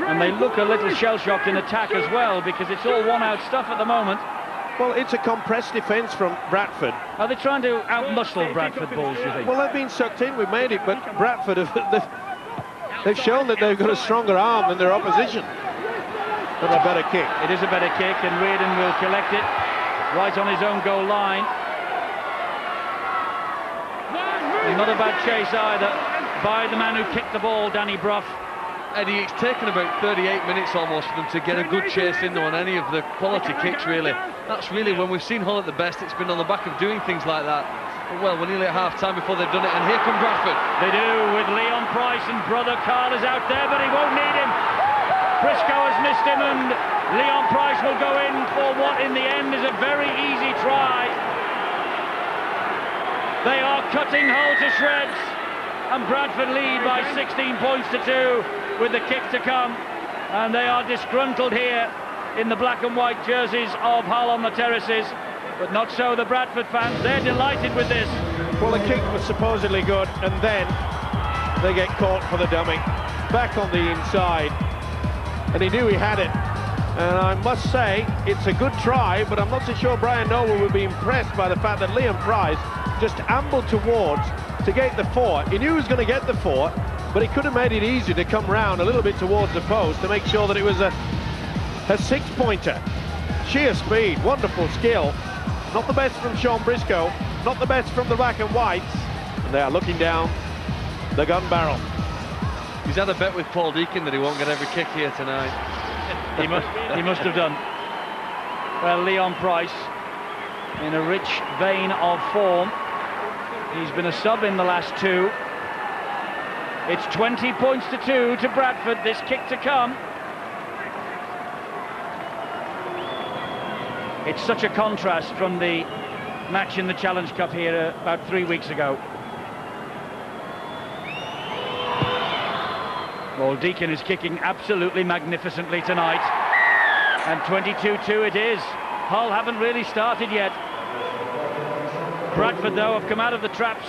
And they look a little shell-shocked in attack as well, because it's all one-out stuff at the moment. Well, it's a compressed defence from Bradford. Are they trying to out-muscle Bradford, Bulls, you think? Well, they've been sucked in, we've made it, but Bradford, they've shown that they've got a stronger arm than their opposition. And a better kick. It is a better kick, and Reardon will collect it right on his own goal line. And not a bad chase either by the man who kicked the ball, Danny Brough. Eddie, it's taken about 38 minutes almost for them to get a good chase in on any of the quality kicks, really. That's really when we've seen Hull at the best, it's been on the back of doing things like that. But, well, we're nearly at half-time before they've done it, and here come Bradford. They do, with Leon Price, and brother Carl is out there, but he won't need him. Briscoe has missed him, and Leon Price will go in for what in the end is a very easy try. They are cutting Hull to shreds, and Bradford lead by 16 points to 2 with the kick to come, and they are disgruntled here in the black and white jerseys of Hull on the terraces, but not so the Bradford fans. They're delighted with this. Well, the kick was supposedly good, and then they get caught for the dummy. Back on the inside, and he knew he had it. And I must say, it's a good try, but I'm not so sure Brian Noble would be impressed by the fact that Liam Price just ambled towards to get the 4. He knew he was going to get the 4, but he could have made it easy to come round a little bit towards the post to make sure that it was a 6-pointer. Sheer speed, wonderful skill. Not the best from Sean Briscoe, not the best from the black and whites. And they are looking down the gun barrel. He's had a bet with Paul Deacon that he won't get every kick here tonight. He must have done. Well, Leon Price, in a rich vein of form. He's been a sub in the last 2. It's 20 points to 2 to Bradford, this kick to come. It's such a contrast from the match in the Challenge Cup here about 3 weeks ago. Well, Deacon is kicking absolutely magnificently tonight. And 22-2 it is. Hull haven't really started yet. Bradford, though, have come out of the traps,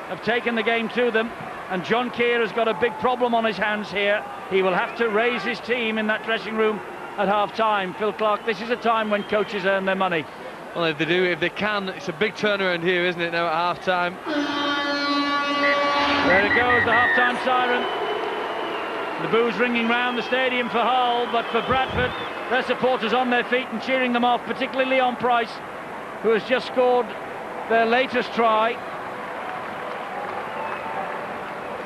have taken the game to them. And John Keir has got a big problem on his hands here. He will have to raise his team in that dressing room at half-time. Phil Clark, this is a time when coaches earn their money. Well, if they do, if they can, it's a big turnaround here, isn't it, now at half-time? There it goes, the half-time siren. The boos ringing round the stadium for Hull, but for Bradford, their supporters on their feet and cheering them off, particularly Leon Price, who has just scored their latest try.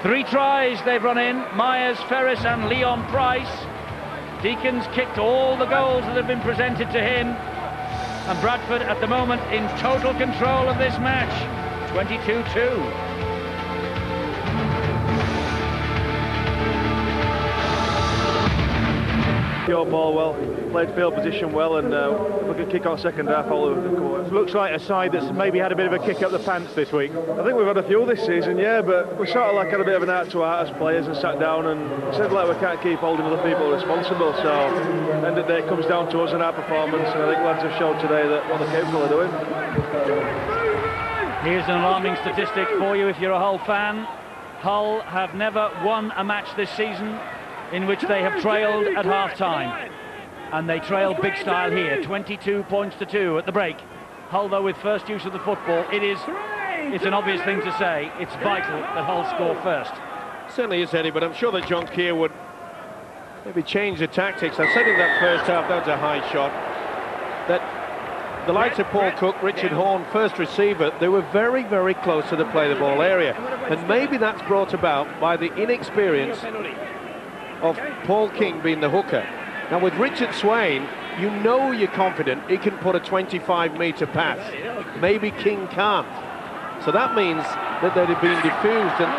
3 tries they've run in, Myers, Ferris and Leon Price. Deacon's kicked all the goals that have been presented to him, and Bradford at the moment in total control of this match. 22-2. Your ball well, played field position well, and look at kick on second half all over the court. Looks like a side that's maybe had a bit of a kick up the pants this week. I think we've had a few this season, yeah, but we sort of like had a bit of an heart to heart as players and sat down and said like we can't keep holding other people responsible, so end of the day it comes down to us and our performance, and I think lads have shown today that what they're capable of doing. Here's an alarming statistic for you if you're a Hull fan. Hull have never won a match this season in which they have trailed at half-time, and they trail big style here, 22 points to 2 at the break. Hull, though, with first use of the football, it's an obvious thing to say, it's vital that Hull score first. Certainly is, Eddie, but I'm sure that John Keir would maybe change the tactics. I said in that first half, that was a high shot, that the likes of Paul Cook, Richard Horne, first receiver, they were very, very close to the play the ball area, and maybe that's brought about by the inexperience of Paul King being the hooker. Now with Richard Swain, you know you're confident he can put a 25-metre pass. Maybe King can't. So that means that they'd have been diffused, and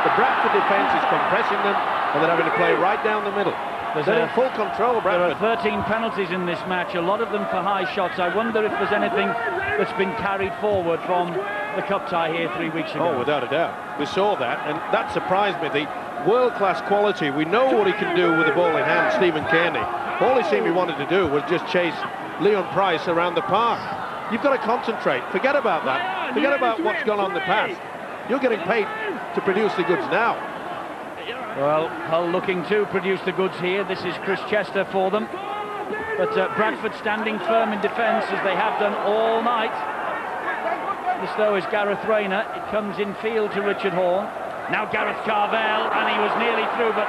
the Bradford defence is compressing them, and they're having to play right down the middle. They're in full control, Bradford. There are 13 penalties in this match, a lot of them for high shots. I wonder if there's anything that's been carried forward from the cup tie here 3 weeks ago. Oh, without a doubt. We saw that, and that surprised me. The world-class quality. We know what he can do with the ball in hand, Stephen Kearney. All he seemed he wanted to do was just chase Leon Price around the park. You've got to concentrate. Forget about that. Forget about what's gone on in the past. You're getting paid to produce the goods now. Well, Hull looking to produce the goods here. This is Chris Chester for them. But Bradford standing firm in defence, as they have done all night. This, though, is Gareth Rayner. It comes in field to Richard Horne. Now Gareth Carvell, and he was nearly through, but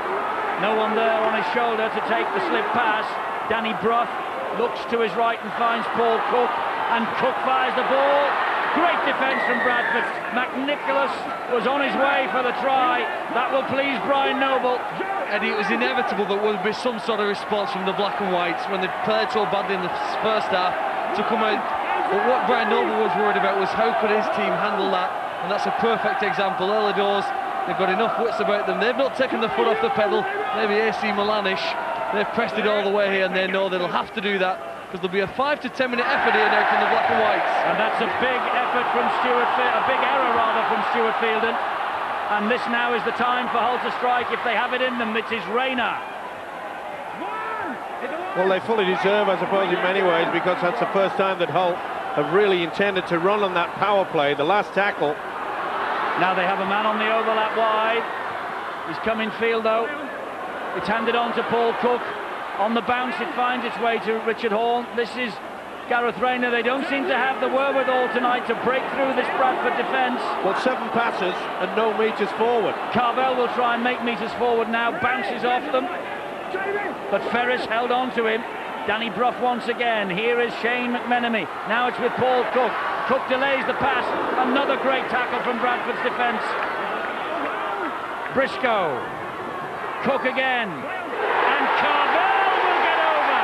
no one there on his shoulder to take the slip pass. Danny Brough looks to his right and finds Paul Cook, and Cook fires the ball. Great defence from Bradford. McNicholas was on his way for the try. That will please Brian Noble. Eddie, it was inevitable that there would be some sort of response from the black and whites when they played so badly in the first half to come out. But what Brian Noble was worried about was how could his team handle that, and that's a perfect example. Early doors, they've got enough wits about them. They've not taken the foot off the pedal. Maybe AC Milanish, they've pressed it all the way here, and they know they'll have to do that, because there'll be a 5 to 10 minute effort here now from the black and whites. And that's a big effort from a big error rather from Stuart Fielden. And this now is the time for Hull to strike if they have it in them. It is Rayner. Well, they fully deserve, I suppose, in many ways, because that's the first time that Hull have really intended to run on that power play. The last tackle. Now they have a man on the overlap wide. He's come in field, though. It's handed on to Paul Cook. On the bounce, it finds its way to Richard Horne. This is Gareth Rayner. They don't seem to have the wherewithal tonight to break through this Bradford defence. Well, 7 passes and no metres forward. Carvell will try and make metres forward now, bounces off them. But Ferris held on to him. Danny Brough once again. Here is Shane McMenemy. Now it's with Paul Cook. Cook delays the pass. Another great tackle from Bradford's defence. Briscoe. Cook again. And Carvell will get over.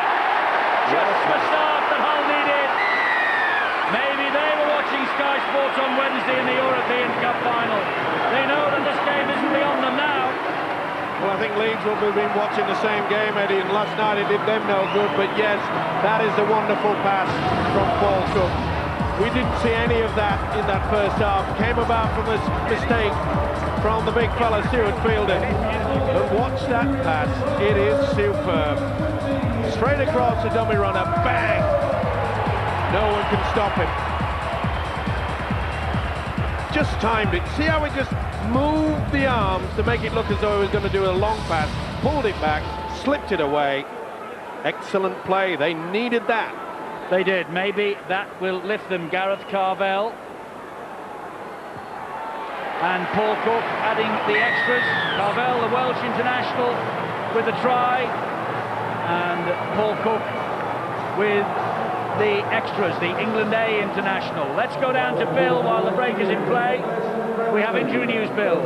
Just the start that Hull needed. Maybe they were watching Sky Sports on Wednesday in the European Cup final. They know that this game isn't beyond them now. Well, I think Leeds will have been watching the same game, Eddie, and last night it did them no good. But yes, that is a wonderful pass from Paul Cook. We didn't see any of that in that first half. Came about from a mistake from the big fella Stuart Fielden. But watch that pass, it is superb. Straight across the dummy runner, bang! No one can stop him. Just timed it. See how it just moved the arms to make it look as though he was going to do a long pass, pulled it back, slipped it away. Excellent play, they needed that. They did. Maybe that will lift them. Gareth Carvell and Paul Cook adding the extras. Carvell, the Welsh international, with the try, and Paul Cook with the extras, the England A international. Let's go down to Bill while the break is in play. We have injury news, Bill.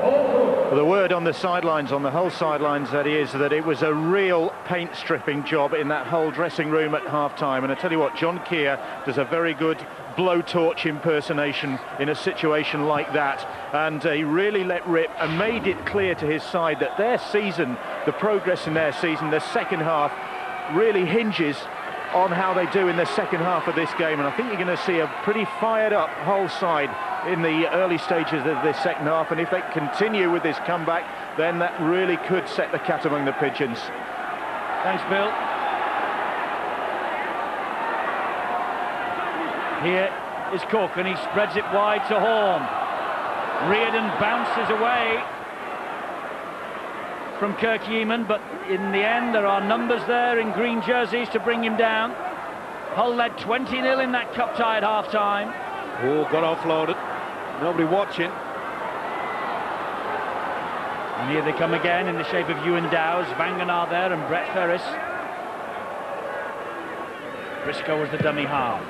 Well, the word on the sidelines, on the Hull sidelines, that is that it was a real paint stripping job in that Hull dressing room at half-time. And I tell you what, John Keir does a very good blowtorch impersonation in a situation like that, and he really let rip and made it clear to his side that their season, the progress in their season, the second half, really hinges on how they do in the second half of this game. And I think you're going to see a pretty fired up Hull side in the early stages of this second half, and if they continue with this comeback, then that really could set the cat among the pigeons. Thanks, Bill. Here is Cook, and he spreads it wide to Horne. Reardon bounces away from Kirk Yeaman, but in the end there are numbers there in green jerseys to bring him down. Hull led 20-0 in that cup tie at half-time. Oh, got offloaded. Nobody watching. And here they come again in the shape of Ewan Dowes, Vangenaar there, and Brett Ferris. Briscoe was the dummy half.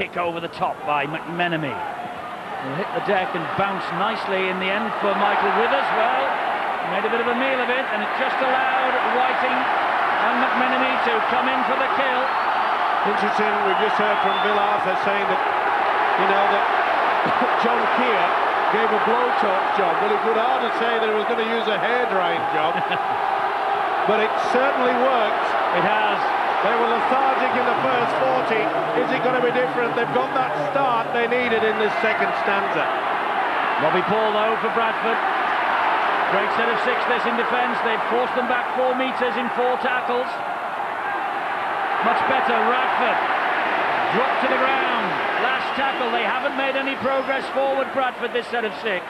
Kick over the top by McMenemy. Will hit the deck and bounce nicely in the end for Michael Withers. Well, he made a bit of a meal of it, and it just allowed Whiting and McMenemy to come in for the kill. Interesting, we've just heard from Bill Arthur saying that, you know, that John Keir gave a blowtorch job. Well, it would hardly say that he was going to use a hair-drying job. but it certainly worked. It has. They were lethargic in the first 40. Is it going to be different? They've got that start they needed in this second stanza. Bobby Paul, though, for Bradford. Great set of 6 this in defence. They've forced them back 4 metres in 4 tackles. Much better, Radford. Dropped to the ground. Last tackle. They haven't made any progress forward, Bradford, this set of 6.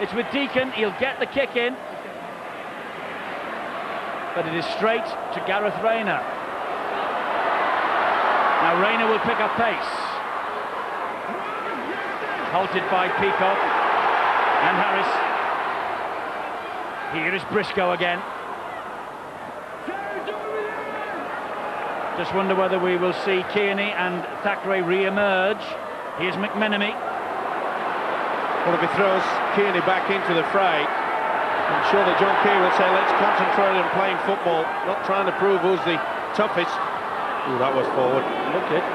It's with Deacon. He'll get the kick in. But it is straight to Gareth Rayner. Now Rayner will pick up pace. Halted by Peacock and Harris. Here is Briscoe again. Just wonder whether we will see Kearney and Thackeray re-emerge. Here's McMenemy. Well, if he throws Kearney back into the fray, I'm sure that John Keir will say, let's concentrate on playing football, not trying to prove who's the toughest. Ooh, that was forward. Looked it.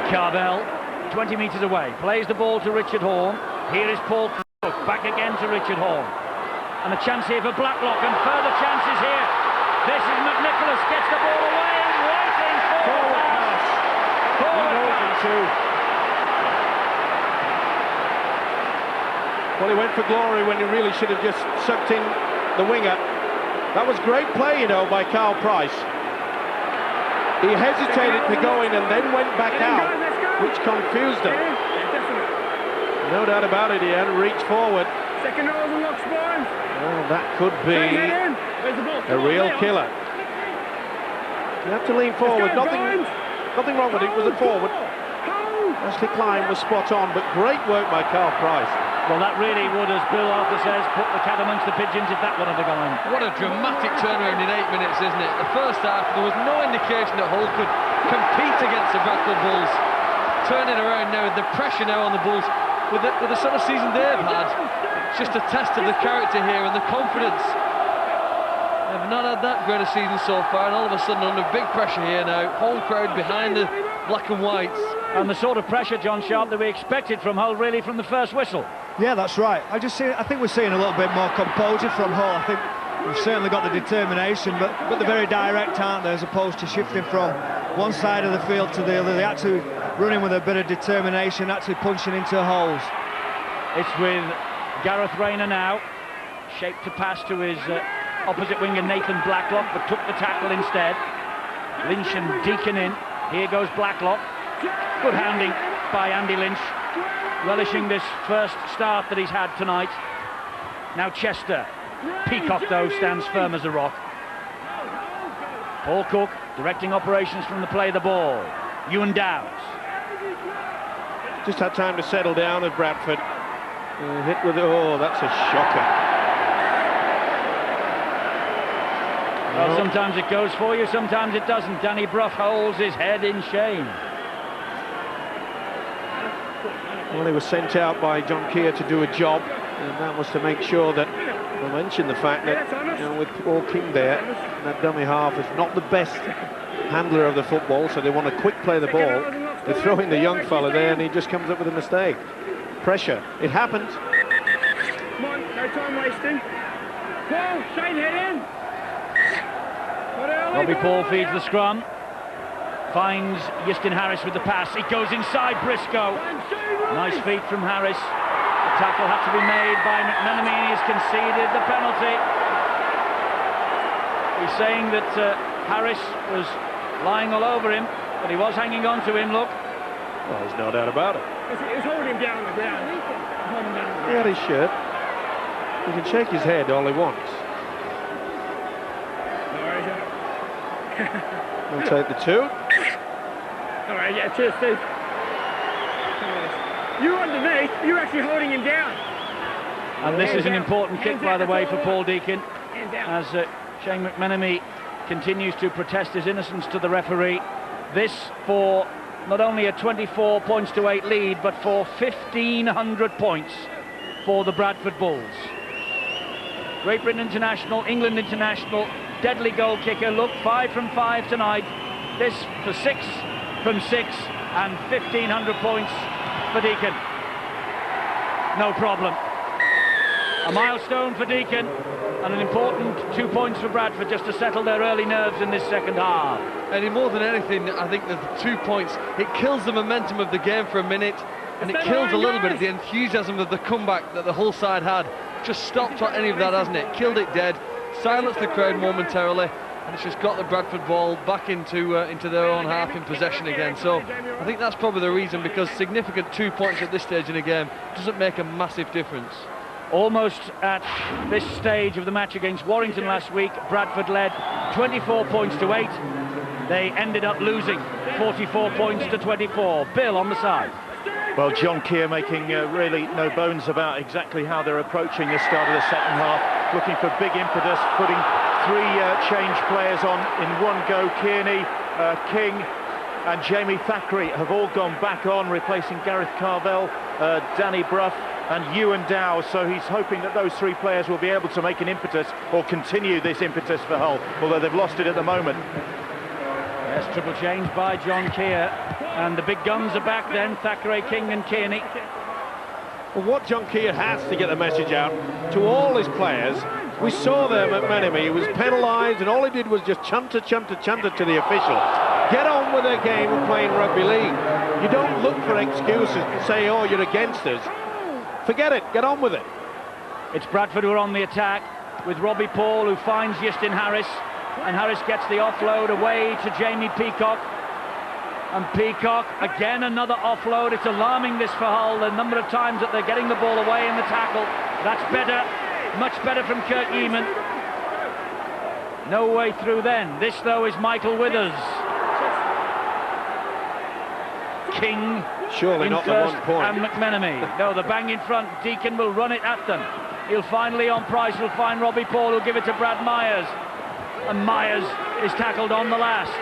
Carbell, 20 metres away, plays the ball to Richard Horne. Here is Paul Cook, back again to Richard Horne. And a chance here for Blacklock, and further chances here. This is McNicholas, gets the ball away and waiting for Forward pass. Forward pass. Well, he went for glory when he really should have just sucked in the winger. That was great play, you know, by Carl Price. He hesitated to go in and then went back out, which confused him. No doubt about it, he had to reach forward. Second over lock spine. Well, that could be a real killer. You have to lean forward. Nothing wrong with it. It was a forward. Ashley Klein was spot on, but great work by Carl Price. Well, that really would, as Bill Arthur says, put the cat amongst the pigeons if that would have gone. What a dramatic turnaround in 8 minutes, isn't it? The first half, there was no indication that Hull could compete against the Bradford Bulls. Turning around now, the pressure now on the Bulls, with the sort of season they've had, it's just a test of the character here and the confidence. They've not had that great a season so far, and all of a sudden under big pressure here now, whole crowd behind the black and whites. And the sort of pressure, John Sharp, that we expected from Hull really from the first whistle. Yeah, that's right. I think we're seeing a little bit more composure from Hull. I think we've certainly got the determination, but they're very direct, aren't they, as opposed to shifting from one side of the field to the other. They're actually running with a bit of determination, actually punching into holes. It's with Gareth Rayner now, shaped to pass to his opposite winger Nathan Blacklock, but took the tackle instead. Lynch and Deacon in. Here goes Blacklock. Good hounding by Andy Lynch, relishing this first start that he's had tonight. Now Chester. Peacock, though, stands firm as a rock. Paul Cook directing operations from the play of the ball. Ewan Dowds. Just had time to settle down at Bradford. Hit with it. Oh, that's a shocker. Well, sometimes it goes for you, sometimes it doesn't. Danny Brough holds his head in shame. Well, he was sent out by John Keir to do a job, and that was to make sure that, I mentioned the fact that, you know, with Paul King there, that dummy half is not the best handler of the football, so they want to quick play the ball. They throw in the young fella there, and he just comes up with a mistake. Pressure. It happened. Come on, no time wasting. Paul, Shane, head in. Robbie Paul feeds the scrum. Finds Euston Harris with the pass. It goes inside Briscoe. Nice feet from Harris. The tackle had to be made by McMenemy, and he's conceded the penalty. He's saying that Harris was lying all over him, but he was hanging on to him, look. Well, there's no doubt about it. He was holding him down on the ground. He had his shirt. He can shake his head all he wants. We'll take the 2. All right, yeah, cheers, Steve. You underneath, you're actually holding him down. And this is an important kick, by the way, for Paul Deacon, as Shane McMenemy continues to protest his innocence to the referee. This for not only a 24 points to 8 lead, but for 1,500 points for the Bradford Bulls. Great Britain international, England international, deadly goal kicker. Look, 5 from 5 tonight. This for 6 from 6 and 1,500 points for Deacon. No problem. A milestone for Deacon and an important 2 points for Bradford just to settle their early nerves in this second half. And more than anything, I think the 2 points, it kills the momentum of the game for a minute, and it kills a little bit of the enthusiasm of the comeback that the whole side had. Just stopped any of that, hasn't it? Killed it dead, silenced the crowd momentarily, and it's just got the Bradford ball back into their own half in possession again. So I think that's probably the reason, because significant 2 points at this stage in a game doesn't make a massive difference. Almost at this stage of the match against Warrington last week, Bradford led 24 points to 8. They ended up losing 44 points to 24. Bill on the side. Well, John Keir making really no bones about exactly how they're approaching the start of the second half, looking for big impetus, putting 3 change players on in one go. Kearney, King and Jamie Thackeray have all gone back on, replacing Gareth Carvell, Danny Brough and Ewan Dow. So he's hoping that those 3 players will be able to make an impetus or continue this impetus for Hull, although they've lost it at the moment. Yes, triple change by John Keir, and the big guns are back then, Thackeray, King and Kearney. Well, what John Keir has to get the message out to all his players. We saw there at McMenemy, he was penalised and all he did was just chunter to the official. Get on with the game of playing rugby league. You don't look for excuses and say, oh, you're against us. Forget it, get on with it. It's Bradford who are on the attack, with Robbie Paul, who finds Justin Harris, and Harris gets the offload away to Jamie Peacock. And Peacock, again another offload. It's alarming this for Hull, the number of times that they're getting the ball away in the tackle. That's better, much better from Kirk Eamon. No way through then. This, though, is Michael Withers. King surely in not first, the 1 point. and McMenemy. No, the bang in front. Deacon will run it at them. He'll find Leon Price, he'll find Robbie Paul, who'll give it to Brad Myers. And Myers is tackled on the last. A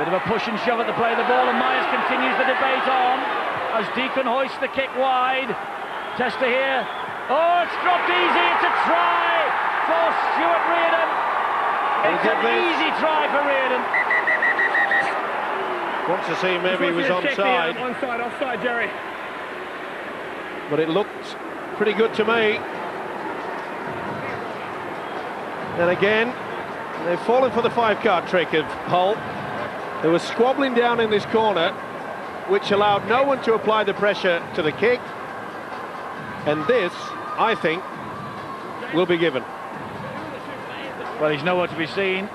bit of a push and shove at the play of the ball, and Myers continues the debate on as Deacon hoists the kick wide. Tester here. Oh, it's dropped easy. It's a try for Stuart Reardon. It's an easy try for Reardon. Wants to see maybe he was onside. Offside, Jerry. But it looked pretty good to me. And again, they've fallen for the 5-card trick of Hull. They were squabbling down in this corner, which allowed no one to apply the pressure to the kick. And this, I think, will be given. Well, he's nowhere to be seen.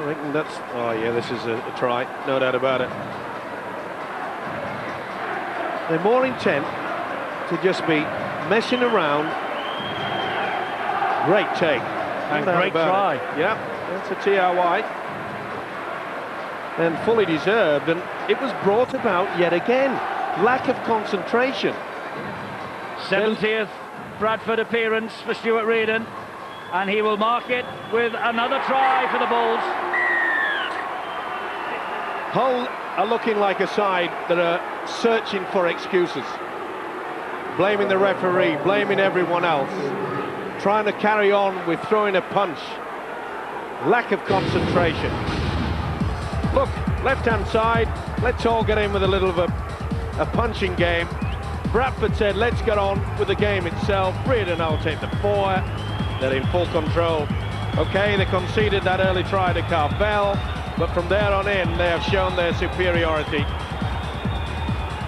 I think that's... Oh, yeah, this is a try, no doubt about it. They're more intent to just be messing around. Great take. And great try. Yeah, that's a TRY. And fully deserved, and it was brought about yet again. Lack of concentration. 70th Bradford appearance for Stuart Reardon, and he will mark it with another try for the Bulls. Hull are looking like a side that are searching for excuses. Blaming the referee, blaming everyone else. Trying to carry on with throwing a punch. Lack of concentration. Look, left-hand side, let's all get in with a little of a punching game. Bradford said, let's get on with the game itself. Reardon will take the 4. They're in full control. Okay, they conceded that early try to Carvell, but from there on in, they have shown their superiority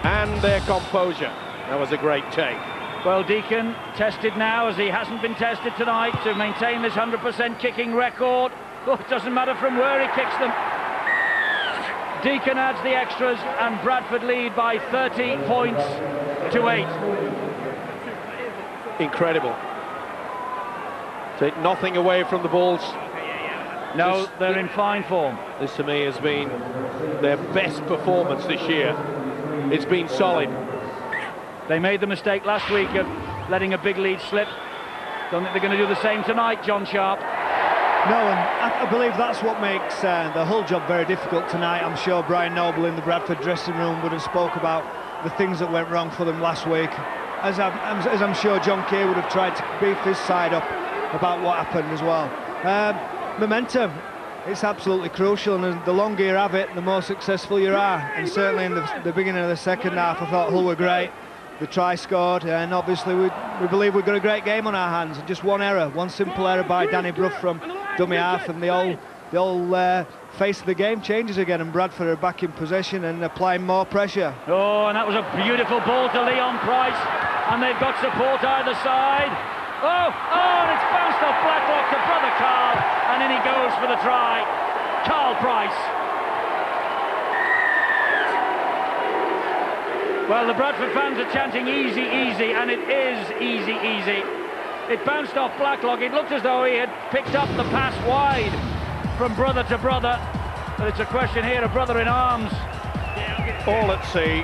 and their composure. That was a great take. Well, Deacon tested now, as he hasn't been tested tonight, to maintain this 100% kicking record. Oh, it doesn't matter from where he kicks them. Deacon adds the extras, and Bradford lead by 30 points to 8. Incredible. Take nothing away from the Bulls. No, they're in fine form. This to me has been their best performance this year. It's been solid. They made the mistake last week of letting a big lead slip. Don't think they're going to do the same tonight, John Sharp. No, and I believe that's what makes the Hull job very difficult tonight. I'm sure Brian Noble in the Bradford dressing room would have spoke about the things that went wrong for them last week. As I'm sure John Keir would have tried to beef his side up about what happened as well. Momentum, it's absolutely crucial, and the longer you have it, the more successful you are. And certainly in the beginning of the second half, I thought Hull were great. the try scored, and obviously we believe we've got a great game on our hands. And just one error, one simple error by Danny Brough from dummy half, and the whole face of the game changes again, and Bradford are back in possession and applying more pressure. Oh, and that was a beautiful ball to Leon Price, and they've got support either side. Oh, and it's bounced off Blacklock to brother Carl, and in he goes for the try. Carl Price. Well, the Bradford fans are chanting easy, easy, and it is easy, easy. It bounced off Blacklock. It looked as though he had picked up the pass wide from brother to brother, but it's a question here of brother in arms. All at sea,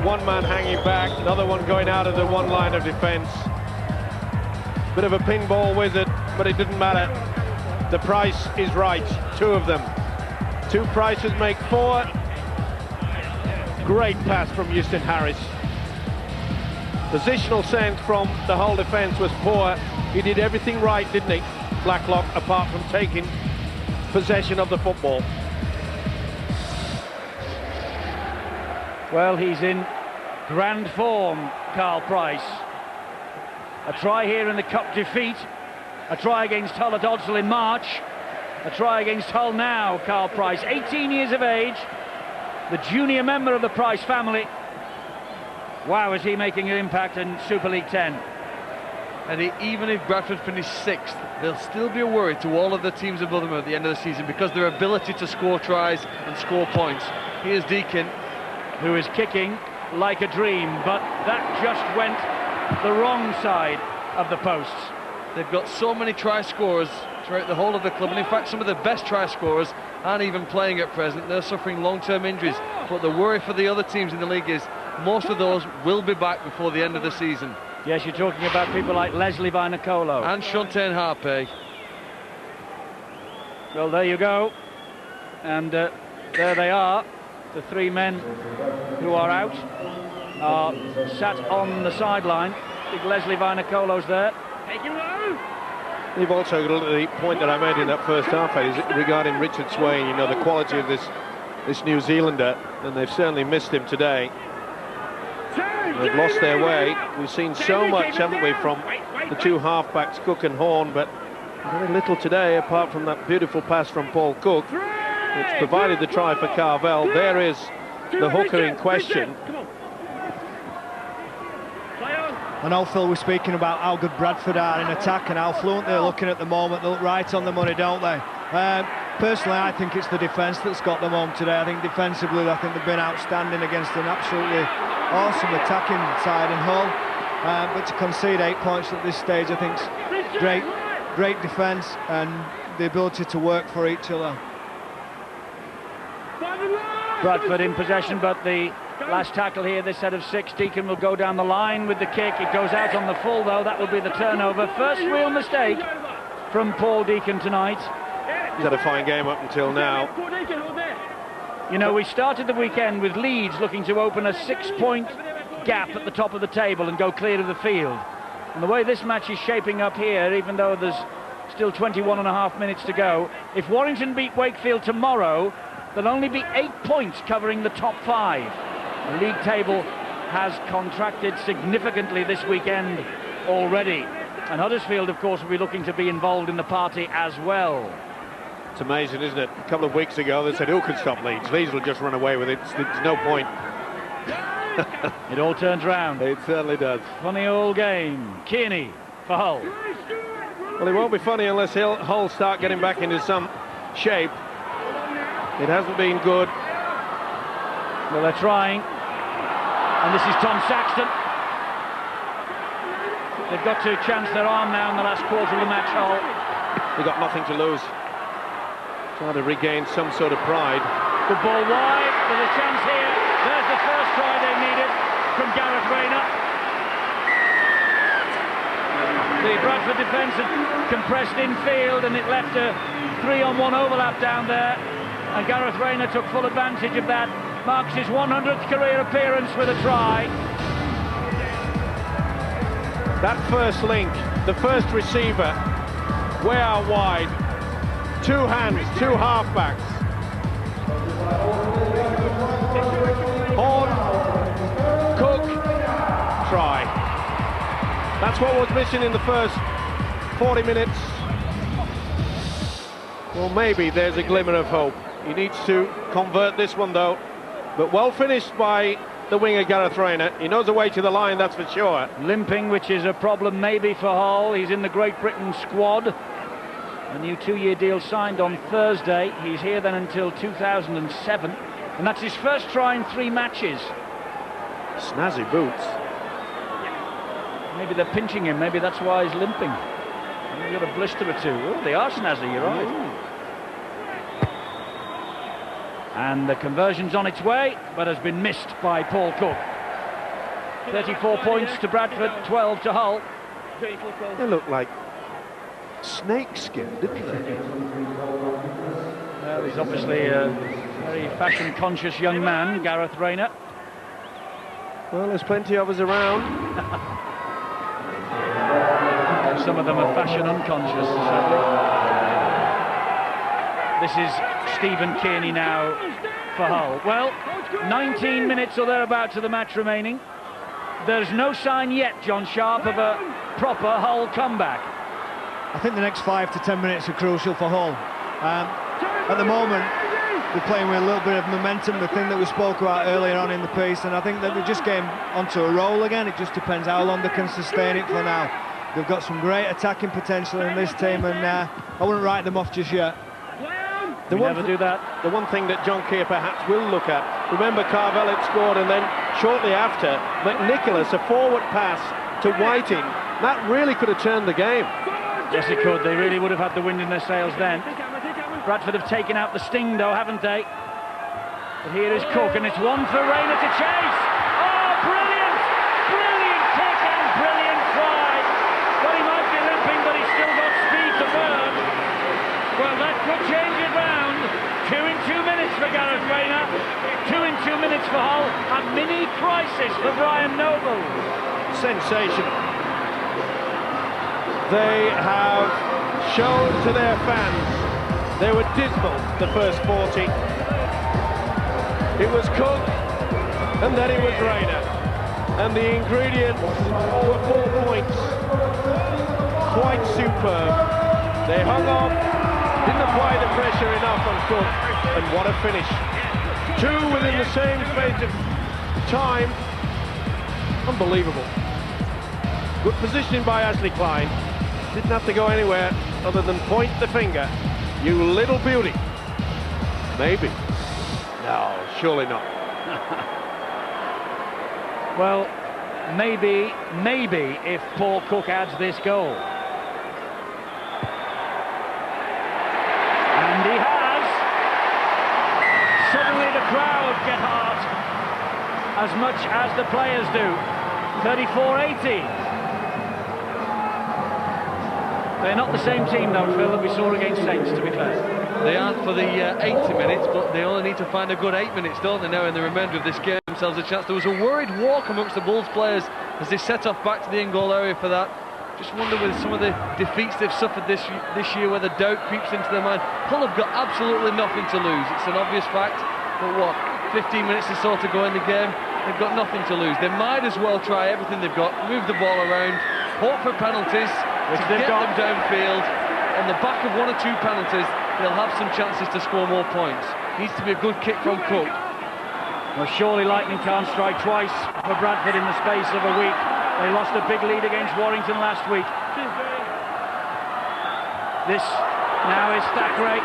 one man hanging back, another one going out of the one line of defence. Bit of a pinball with it, but it didn't matter. The price is right, two of them. Two prices make four. Great pass from Houston Harris. Positional sense from the whole defence was poor. He did everything right, didn't he, Blacklock, apart from taking possession of the football. Well, he's in grand form, Carl Price. A try here in the cup defeat, a try against Hull at Odsal in March, a try against Hull now. Carl Price, 18 years of age, the junior member of the Price family. Wow, is he making an impact in Super League 10. And even if Bradford finish 6th, there'll still be a worry to all of the teams above them at the end of the season, because their ability to score tries and score points. Here's Deacon, who is kicking like a dream, but that just went the wrong side of the posts. They've got so many try scorers throughout the whole of the club, and in fact some of the best try scorers aren't even playing at present. They're suffering long-term injuries, but the worry for the other teams in the league is most of those will be back before the end of the season. Yes, you're talking about people like Leslie Vinacolo and Shantae Harpe. Well, there you go, and there they are. The three men who are out are sat on the sideline. Big Leslie Vinacolo's there. You've also got to look at the point that I made in that first half, is regarding Richard Swain. You know, the quality of this New Zealander, and they've certainly missed him today. They've lost their way. We've seen so much, haven't we, from the two halfbacks, Cook and Horn, but very little today, apart from that beautiful pass from Paul Cook, which provided the try for Carvel. There is the hooker in question. I know, Phil, we're speaking about how good Bradford are in attack and how fluent they're looking at the moment. They look right on the money, don't they? Personally, I think it's the defence that's got them home today. I think defensively, I think they've been outstanding against an absolutely awesome attacking side in Hull. But to concede 8 points at this stage, I think is great defence and the ability to work for each other. Bradford in possession, but the last tackle here, this set of 6, Deacon will go down the line with the kick. It goes out on the full, though. That will be the turnover. First real mistake from Paul Deacon tonight. He's had a fine game up until now. You know, we started the weekend with Leeds looking to open a 6-point gap at the top of the table and go clear of the field. And the way this match is shaping up here, even though there's still 21.5 minutes to go, if Warrington beat Wakefield tomorrow, there'll only be 8 points covering the top 5. The league table has contracted significantly this weekend already. And Huddersfield, of course, will be looking to be involved in the party as well. It's amazing, isn't it? A couple of weeks ago, they said, who could stop Leeds? Leeds will just run away with it. There's no point. It all turns round. It certainly does. Funny old game. Kearney for Hull. Well, it won't be funny unless Hull start getting back into some shape. It hasn't been good. Well, they're trying. And this is Tom Saxton. They've got to chance their arm now in the last quarter of the match, Hull. They've got nothing to lose. Trying to regain some sort of pride. Good ball wide. There's a chance here. There's the first try they needed from Gareth Rayner. The Bradford defence had compressed infield and it left a 3-on-1 overlap down there. And Gareth Rayner took full advantage of that. Marks his 100th career appearance with a try. That first link, the first receiver, way out wide. Two hands, two halfbacks. Horn, Cook, That's what was missing in the first 40 minutes. Well, maybe there's a glimmer of hope. He needs to convert this one, though. But well finished by the winger, Gareth Rayner. He knows the way to the line, that's for sure. Limping, which is a problem maybe for Hull. He's in the Great Britain squad. A new 2-year deal signed on Thursday. He's here then until 2007. And that's his first try in 3 matches. Snazzy boots. Maybe they're pinching him. Maybe that's why he's limping. He's got a blister or 2. Oh, they are snazzy, you're right. Ooh. And the conversion's on its way, but has been missed by Paul Cook. 34 points to Bradford, 12 to Hull. They look like snakeskin, didn't they? Well, he's obviously a very fashion-conscious young man, Gareth Rayner. Well, there's plenty of us around. And some of them are fashion unconscious, sadly. This is Stephen Kearney now for Hull. Well, 19 minutes or thereabouts of the match remaining. There's no sign yet, John Sharp, of a proper Hull comeback. I think the next 5 to 10 minutes are crucial for Hull. At the moment, they're playing with a little bit of momentum, the thing that we spoke about earlier on in the piece, and I think that they're just getting onto a roll again. It just depends how long they can sustain it for now. They've got some great attacking potential in this team, and I wouldn't write them off just yet. Never do that. The one thing that John Keir perhaps will look at, remember Carvel had scored, and then shortly after, McNicholas, a forward pass to Whiting, that really could have turned the game. Yes, it could. They really would have had the wind in their sails then. Bradford have taken out the sting, though, haven't they? But here is Cook, and it's one for Rayner to chase. Oh, brilliant! Brilliant kick and brilliant try. Well, he might be limping, but he's still got speed to burn. Well, that could change it round. 2 in 2 minutes for Gareth Rayner. 2 in 2 minutes for Hull. A mini crisis for Brian Noble. Sensational. They have shown to their fans they were dismal the first 40. It was Cook, and then it was Rayner. And the ingredients were 4 points. Quite superb. They hung on, didn't apply the pressure enough on Cook, and what a finish. 2 within the same space of time. Unbelievable. Good positioning by Ashley Klein. Didn't have to go anywhere other than point the finger. You little beauty. Maybe. No, surely not. Well, maybe if Paul Cook adds this goal. And he has. Suddenly the crowd get hard, as much as the players do. 34-80. They're not the same team, though, Phil, that we saw against Saints, to be fair. They aren't for the 80 minutes, but they only need to find a good 8 minutes, don't they, now in the remainder of this game, themselves a chance. There was a worried walk amongst the Bulls players as they set off back to the in-goal area for that. Just wonder with some of the defeats they've suffered this year, whether doubt creeps into their mind. Hull have got absolutely nothing to lose. It's an obvious fact, but what, 15 minutes or so to go in the game? They've got nothing to lose. They might as well try everything they've got, move the ball around, hope for penalties, which to get them downfield. On the back of 1 or 2 penalties, they'll have some chances to score more points. Needs to be a good kick from Cook. Well, surely lightning can't strike twice for Bradford in the space of a week. They lost a big lead against Warrington last week. This now is Thackeray.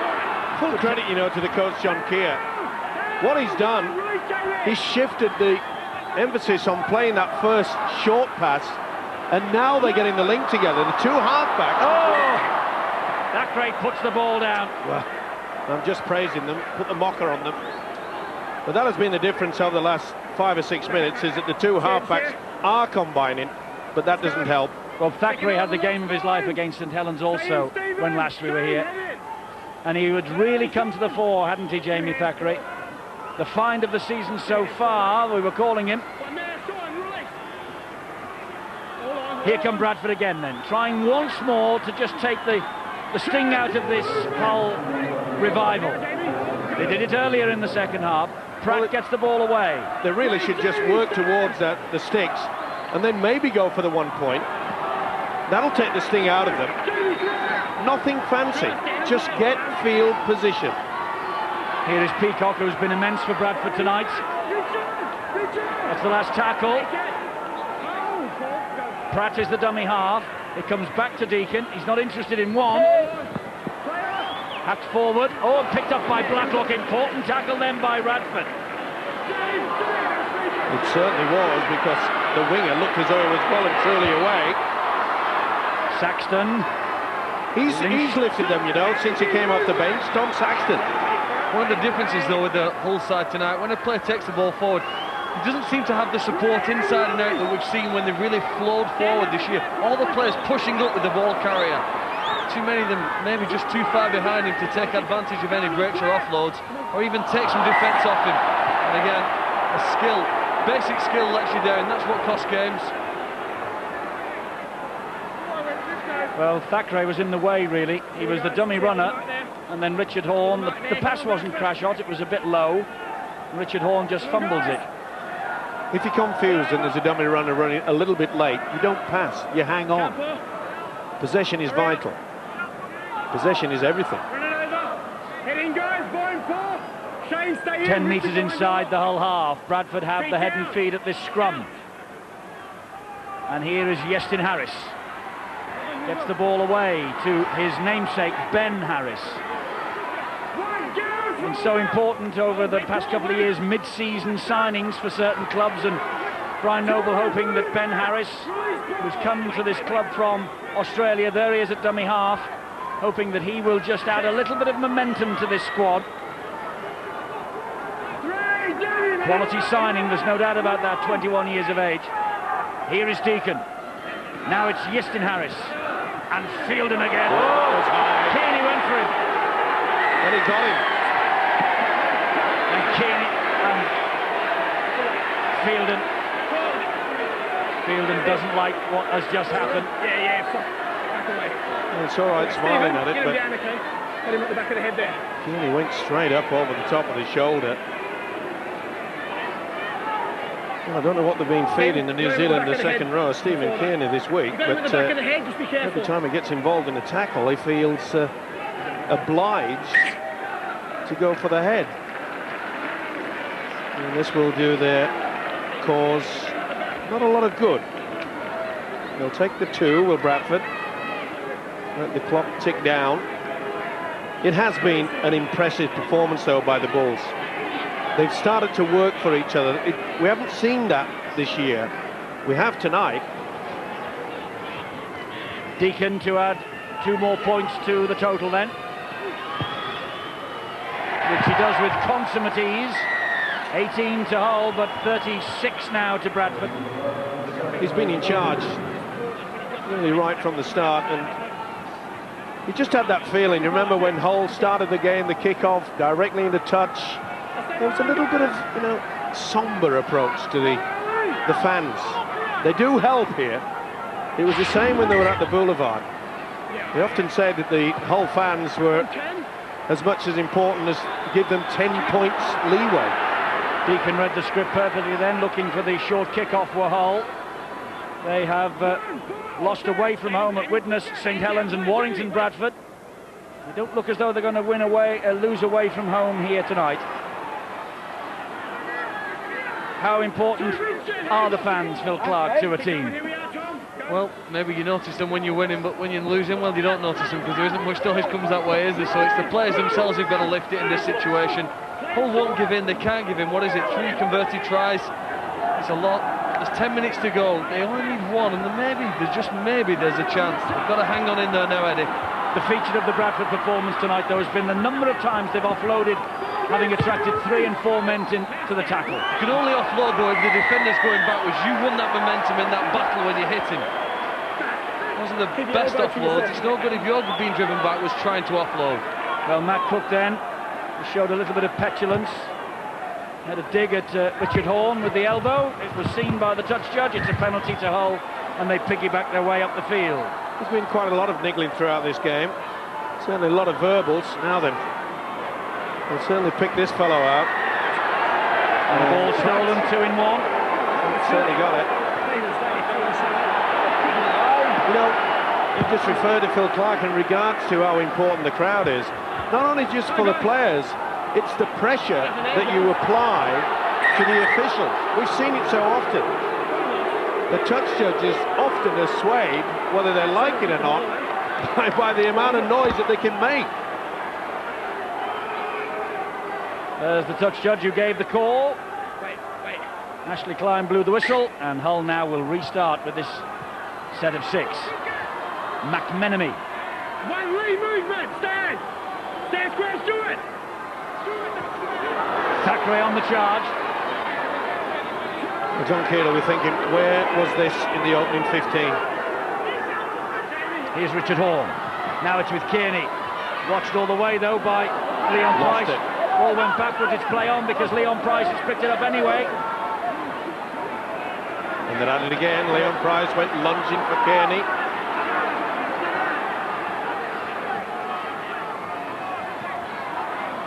Full credit, you know, to the coach John Keir. What he's done, he's shifted the emphasis on playing that first short pass, and now they're getting the link together, the 2 halfbacks. Oh! Thackeray puts the ball down. Well, I'm just praising them, put the mocker on them. But that has been the difference over the last 5 or 6 minutes, is that the 2 halfbacks are combining, but that doesn't help. Well, Thackeray had the game of his life against St Helens also when last we were here. And he would really come to the fore, hadn't he, Jamie Thackeray? The find of the season so far, we were calling him. Here come Bradford again then, trying once more to just take the sting out of this Hull revival. They did it earlier in the second half. Pratt gets the ball away. They really should just work towards the sticks and then maybe go for the 1 point. That'll take the sting out of them. Nothing fancy, just get field position. Here is Peacock, who's been immense for Bradford tonight. That's the last tackle. Pratt is the dummy half. It comes back to Deacon. He's not interested in one. Hacked forward. Oh, picked up by Blacklock. Important tackle then by Bradford. It certainly was, because the winger looked as though he was well and truly away. Saxton. He's lifted them, you know, since he came off the bench. Tom Saxton. One of the differences, though, with the Hull side tonight, when a player takes the ball forward, he doesn't seem to have the support inside and out that we've seen when they've really flowed forward this year. All the players pushing up with the ball carrier. Too many of them maybe just too far behind him to take advantage of any breaks or offloads, or even take some defence off him. And again, a skill, basic skill lets you down. That's what costs games. Well, Thackeray was in the way, really. He was the dummy runner, and then Richard Horne. The pass wasn't crash hot, it was a bit low. Richard Horne just fumbles it. If you're confused and there's a dummy runner running a little bit late, you don't pass, you hang on. Possession is vital. Possession is everything. 10 metres inside the Hull half. Bradford have the head and feet at this scrum. And here is Iestyn Harris. Gets the ball away to his namesake, Ben Harris. And so important over the past couple of years, mid-season signings for certain clubs, and Brian Noble hoping that Ben Harris, who's come to this club from Australia, there he is at dummy half, hoping that he will just add a little bit of momentum to this squad. Quality signing, there's no doubt about that, 21 years of age. Here is Deacon. Now it's Iestyn Harris. And Fielden again. Oh, Kearney went for him. And he got him. And Kearney and Fielden doesn't like what has just happened. Well, it's all right smiling at it, but Hit him at the back of the head there. Kearney went straight up over the top of his shoulder. Well, I don't know what they've been feeding the New Zealander second row, Stephen Kearney, this week, but every time he gets involved in a tackle, he feels obliged to go for the head. And this will do their cause not a lot of good. They'll take the 2, will Bradford. Let the clock tick down. It has been an impressive performance, though, by the Bulls. They've started to work for each other. We haven't seen that this year. We have tonight. Deacon to add 2 more points to the total then, which he does with consummate ease. 18 to Hull, but 36 now to Bradford. He's been in charge really right from the start, and he just had that feeling. You remember when Hull started the game, the kick-off, directly into touch. There was a little bit of, you know, somber approach to the fans. They do help here. It was the same when they were at the Boulevard. We often say that the Hull fans were as much as important as give them 10 points leeway. Deacon read the script perfectly then, looking for the short kick-off for Hull. They have lost away from home at Widnes, St Helens and Warrington Bradford. They don't look as though they're going to lose away from home here tonight. How important are the fans, Phil Clark, to a team? Well, maybe you notice them when you're winning, but when you're losing, well, you don't notice them, because there isn't much noise comes that way, is there? So it's the players themselves who've got to lift it in this situation. Hull won't give in, they can't give in. What is it, 3 converted tries? It's a lot. There's 10 minutes to go. They only need 1, and then maybe there's a chance. They've got to hang on in there now, Eddie. The feature of the Bradford performance tonight, though, has been the number of times they've offloaded, having attracted 3 and 4 men to the tackle. You can only offload, though, if the defender's going backwards. You won that momentum in that battle when you hit him. Wasn't the best offloads. It's no good if you're being driven backwards trying to offload. Well, Matt Cook then showed a little bit of petulance. Had a dig at Richard Horne with the elbow. It was seen by the touch judge. It's a penalty to Hull, and they piggyback their way up the field. There's been quite a lot of niggling throughout this game. Certainly a lot of verbals. Now then, they'll certainly pick this fellow out. And the ball stolen, 2 in 1. Certainly got it. You know, You just referred to Phil Clark in regards to how important the crowd is. Not only just for the players, it's the pressure that you apply to the officials. We've seen it so often. The touch judges often are swayed, whether they like it or not, by the amount of noise that they can make. There's the touch judge who gave the call. Ashley Klein blew the whistle, and Hull now will restart with this set of 6. McMenemy. One lead movement, stand! Stand square, do it! Thackeray on the charge. Well, John Keir will be thinking, where was this in the opening 15? Here's Richard Horn. Now it's with Kearney. Watched all the way, though, by Leon Lost Price. it. Ball went backwards, it's play on because Leon Price has picked it up anyway. And they're at it again. Leon Price went lunging for Kearney.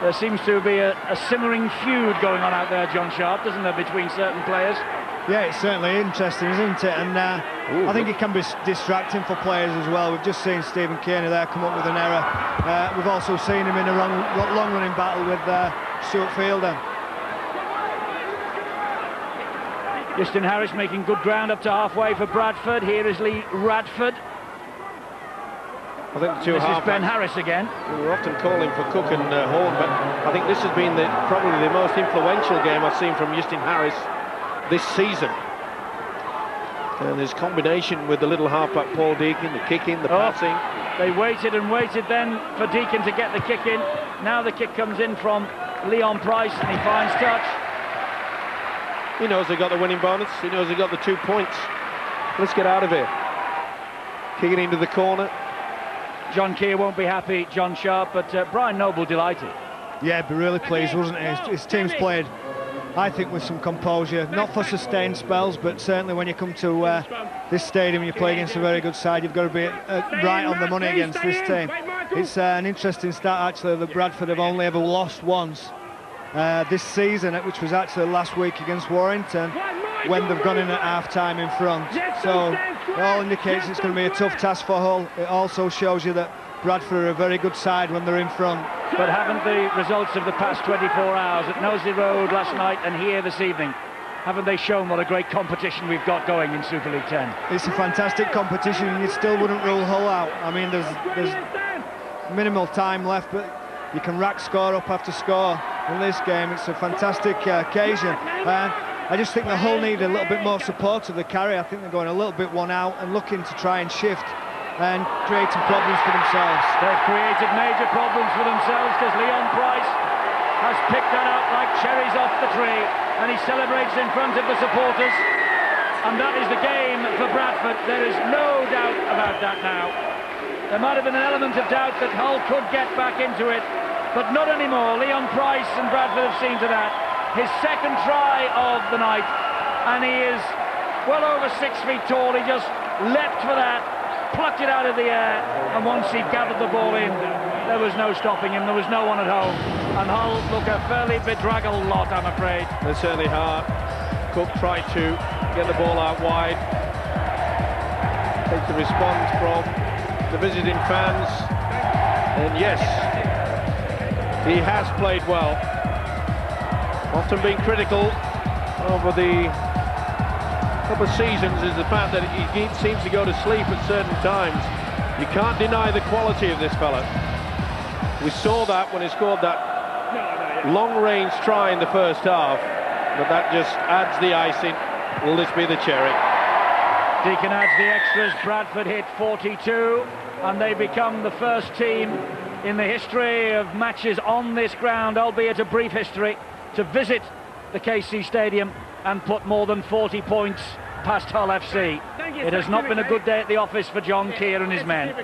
There seems to be a simmering feud going on out there, John Sharp, doesn't there, between certain players? Yeah, it's certainly interesting, isn't it? And I think it can be distracting for players as well. We've just seen Stephen Kearney there come up with an error. We've also seen him in a long-running battle with Stuart Fielder. Justin Harris making good ground up to halfway for Bradford. Here is Lee Radford. I think the two This is Ben halfbacks, Harris again. we were often calling for Cook and Horn, but I think this has been probably the most influential game I've seen from Justin Harris this season. And his combination with the little halfback Paul Deacon, the kicking, the passing. They waited and waited then for Deacon to get the kick in. Now the kick comes in from Leon Price and he finds touch. He knows they got the winning bonus. He knows they got the 2 points. Let's get out of here. Kicking into the corner. John Keir won't be happy, John Sharp, but Brian Noble delighted. Yeah, be really pleased, wasn't he? His team's played, I think, with some composure, not for sustained spells, but certainly when you come to this stadium and you play against a very good side, you've got to be right on the money against this team. It's an interesting start, actually, that Bradford have only ever lost once this season, which was actually last week against Warrington, when they've gone in at half-time in front. So it all indicates it's going to be a tough task for Hull. It also shows you that Bradford are a very good side when they're in front. But haven't the results of the past 24 hours at Knowsley Road last night and here this evening, haven't they shown what a great competition we've got going in Super League 10? It's a fantastic competition and you still wouldn't rule Hull out. I mean, there's minimal time left, but you can rack score up after score in this game. It's a fantastic occasion. I just think the Hull need a little bit more support of the carry. I think they're going a little bit one out and looking to try and shift and creating problems for themselves. They've created major problems for themselves because Leon Price has picked that out like cherries off the tree and he celebrates in front of the supporters. And that is the game for Bradford. There is no doubt about that now. There might have been an element of doubt that Hull could get back into it, but not anymore. Leon Price and Bradford have seen to that. His second try of the night, and he is well over 6 feet tall. He just leapt for that, plucked it out of the air, and once he gathered the ball in, there was no stopping him. There was no one at home, and Hull look a fairly bedraggled lot, I'm afraid. They're certainly hard. Cook tried to get the ball out wide. Take the response from the visiting fans, and yes, he has played well. Often been critical over the couple of seasons is the fact that he seems to go to sleep at certain times. You can't deny the quality of this fella. We saw that when he scored that long-range try in the first half, but that just adds the icing. Will this be the cherry? Deacon adds the extras. Bradford hit 42 and they become the first team in the history of matches on this ground, albeit a brief history, to visit the KC Stadium and put more than 40 points past Hull FC. It has not been a good day at the office for John Keir and his men.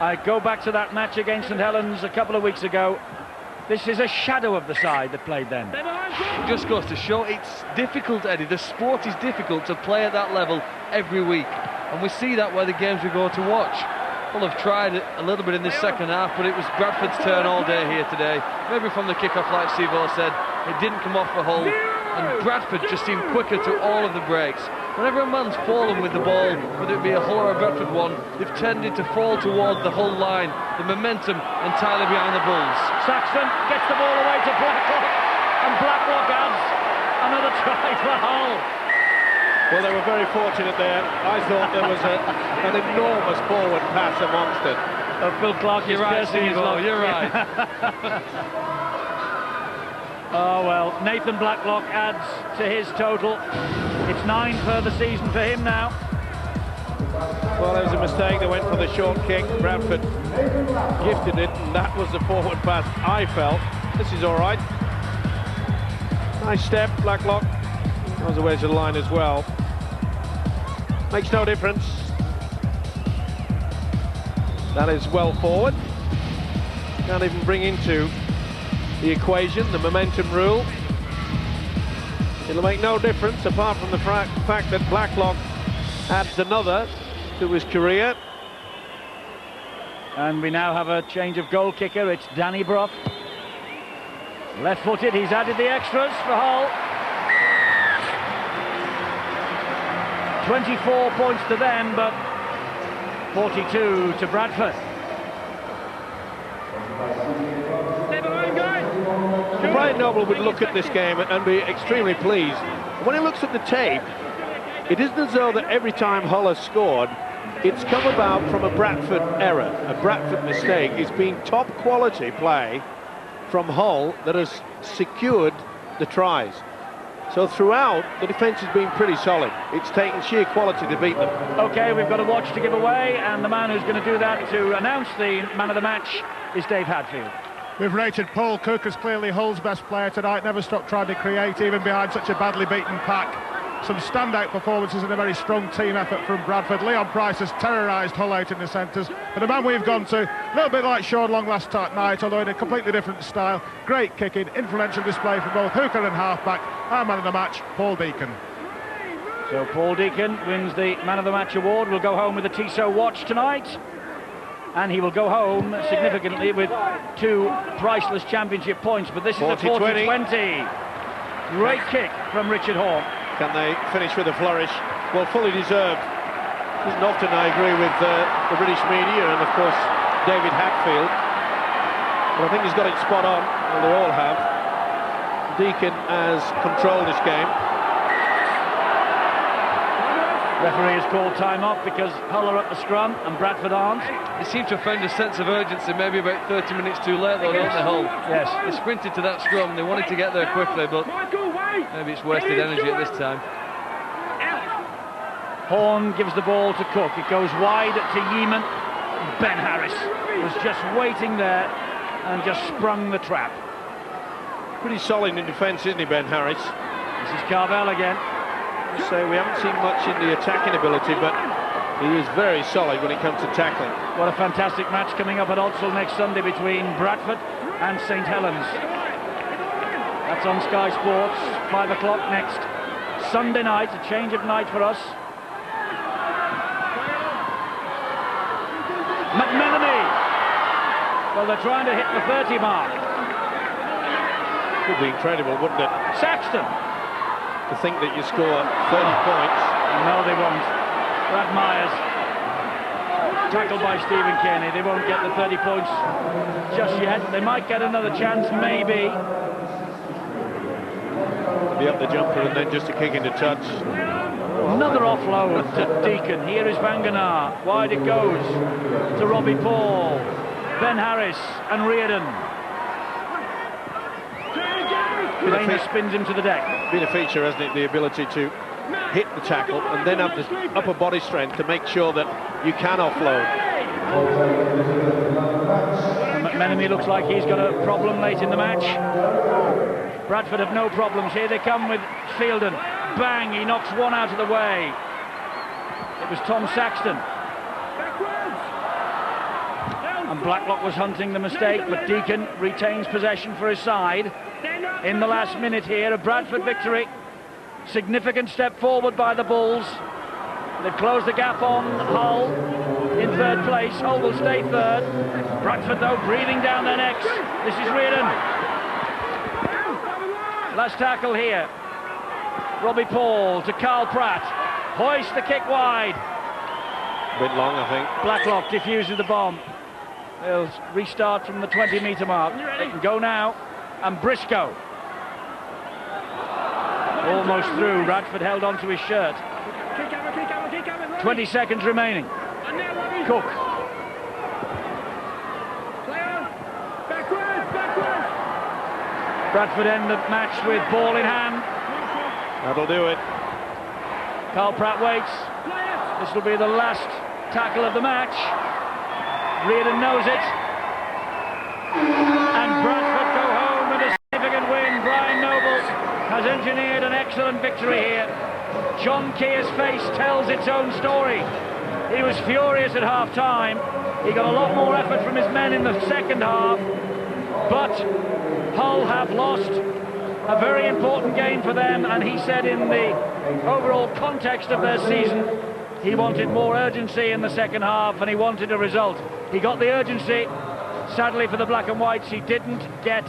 I go back to that match against St Helens a couple of weeks ago. This is a shadow of the side that played then. It just goes to show it's difficult, Eddie. The sport is difficult to play at that level every week, and we see that where the games we go to watch. Hull have tried it a little bit in this second half, but it was Bradford's turn all day here today. Maybe from the kick-off, like Steve All said, it didn't come off for Hull. and Bradford just seemed quicker to all of the breaks. Whenever a man's fallen with the ball, whether it be a Hull or a Bradford one, they've tended to fall toward the Hull line, the momentum entirely behind the Bulls. Saxton gets the ball away to Blacklock, and Blacklock adds another try for Hull. Well, they were very fortunate there. I thought there was an enormous forward pass amongst it. Phil Clark is You're right, cursing his Steve-O, luck. you're right. Oh well, Nathan Blacklock adds to his total. It's 9 for the season for him now. Well, there was a mistake. They went for the short kick. Bradford gifted it, and that was the forward pass. I felt this is all right. Nice step, Blacklock. That was a wedge of the line as well. Makes no difference. That is well forward. Can't even bring into the equation the momentum rule. It'll make no difference apart from the fact that Blacklock adds another to his career. And we now have a change of goal kicker. It's Danny Brough. Left-footed, he's added the extras for Hull. 24 points to them, but 42 to Bradford. Brian Noble would look at this game and be extremely pleased. When he looks at the tape, it isn't as though that every time Hull has scored, it's come about from a Bradford error, a Bradford mistake. It's been top quality play from Hull that has secured the tries. So throughout, the defence has been pretty solid. It's taken sheer quality to beat them. Okay, we've got a watch to give away, and the man who's going to do that to announce the man of the match is Dave Hadfield. We've rated Paul Cook as clearly Hull's best player tonight. Never stopped trying to create, even behind such a badly beaten pack. Some standout performances and a very strong team effort from Bradford. Leon Price has terrorised Hull out in the centres. But the man we've gone to, a little bit like Sean Long last night, although in a completely different style. Great kicking, influential display from both hooker and halfback. Our man of the match, Paul Deacon. So Paul Deacon wins the man of the match award. Will go home with a Tissot watch tonight. And he will go home significantly with 2 priceless championship points. But this is a 40-20. Great kick from Richard Hawke. Can they finish with a flourish? Well, fully deserved. Isn't often I agree with the British media and, of course, David Hatfield. But I think he's got it spot on, and they all have. Deacon has controlled this game. Referee has called time off because Hull are at the scrum and Bradford aren't. They seem to have found a sense of urgency, maybe about 30 minutes too late though, don't they, Hull? Yes. They sprinted to that scrum, they wanted to get there quickly, but maybe it's wasted energy at this time. Horn gives the ball to Cook. It goes wide to Yeeman. Ben Harris was just waiting there and just sprung the trap. Pretty solid in defence, isn't he, Ben Harris? This is Carvel again. So we haven't seen much in the attacking ability, but he is very solid when it comes to tackling. What a fantastic match coming up at Odsal next Sunday between Bradford and St Helens. That's on Sky Sports, 5 o'clock next Sunday night, a change of night for us. McMenemy. Well, they're trying to hit the 30 mark. Would be incredible, wouldn't it? Saxton. To think that you score 30 points. No, they won't. Brad Myers, tackled by Stephen Kearney. They won't get the 30 points just yet. They might get another chance, maybe. Be up the jumper and then just a kick into touch. Another offload to Deacon. Here is Vanganar. Wide it goes to Robbie Paul, Ben Harris and Reardon. Rayner spins him to the deck. Been a feature, hasn't it, the ability to hit the tackle and then have the upper body strength to make sure that you can offload. McMenemy looks like he's got a problem late in the match. Bradford have no problems here. They come with Fielden. Bang, he knocks one out of the way. It was Tom Saxton. And Blacklock was hunting the mistake, but Deacon retains possession for his side. In the last minute here, a Bradford victory. Significant step forward by the Bulls. They've closed the gap on Hull in 3rd place. Hull will stay 3rd. Bradford, though, breathing down their necks. This is Reardon. Last tackle here. Robbie Paul to Carl Pratt. Hoist the kick wide. A bit long, I think. Blacklock diffuses the bomb. They'll restart from the 20-metre mark. They can go now. And Briscoe. Almost through. Bradford held on to his shirt. 20 seconds remaining. Cook. Bradford end the match with ball in hand. That'll do it. Carl Pratt waits. This will be the last tackle of the match. Reardon knows it. And Bradford go home with a significant win. Brian Noble has engineered an excellent victory here. John Keir's face tells its own story. He was furious at half-time. He got a lot more effort from his men in the second half. But Hull have lost a very important game for them, and he said in the overall context of their season, he wanted more urgency in the second half and he wanted a result. He got the urgency. Sadly for the Black and Whites, he didn't get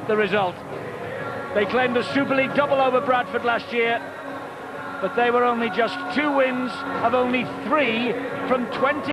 the result. They claimed a Super League double over Bradford last year, but they were only just 2 wins of only 3 from 20.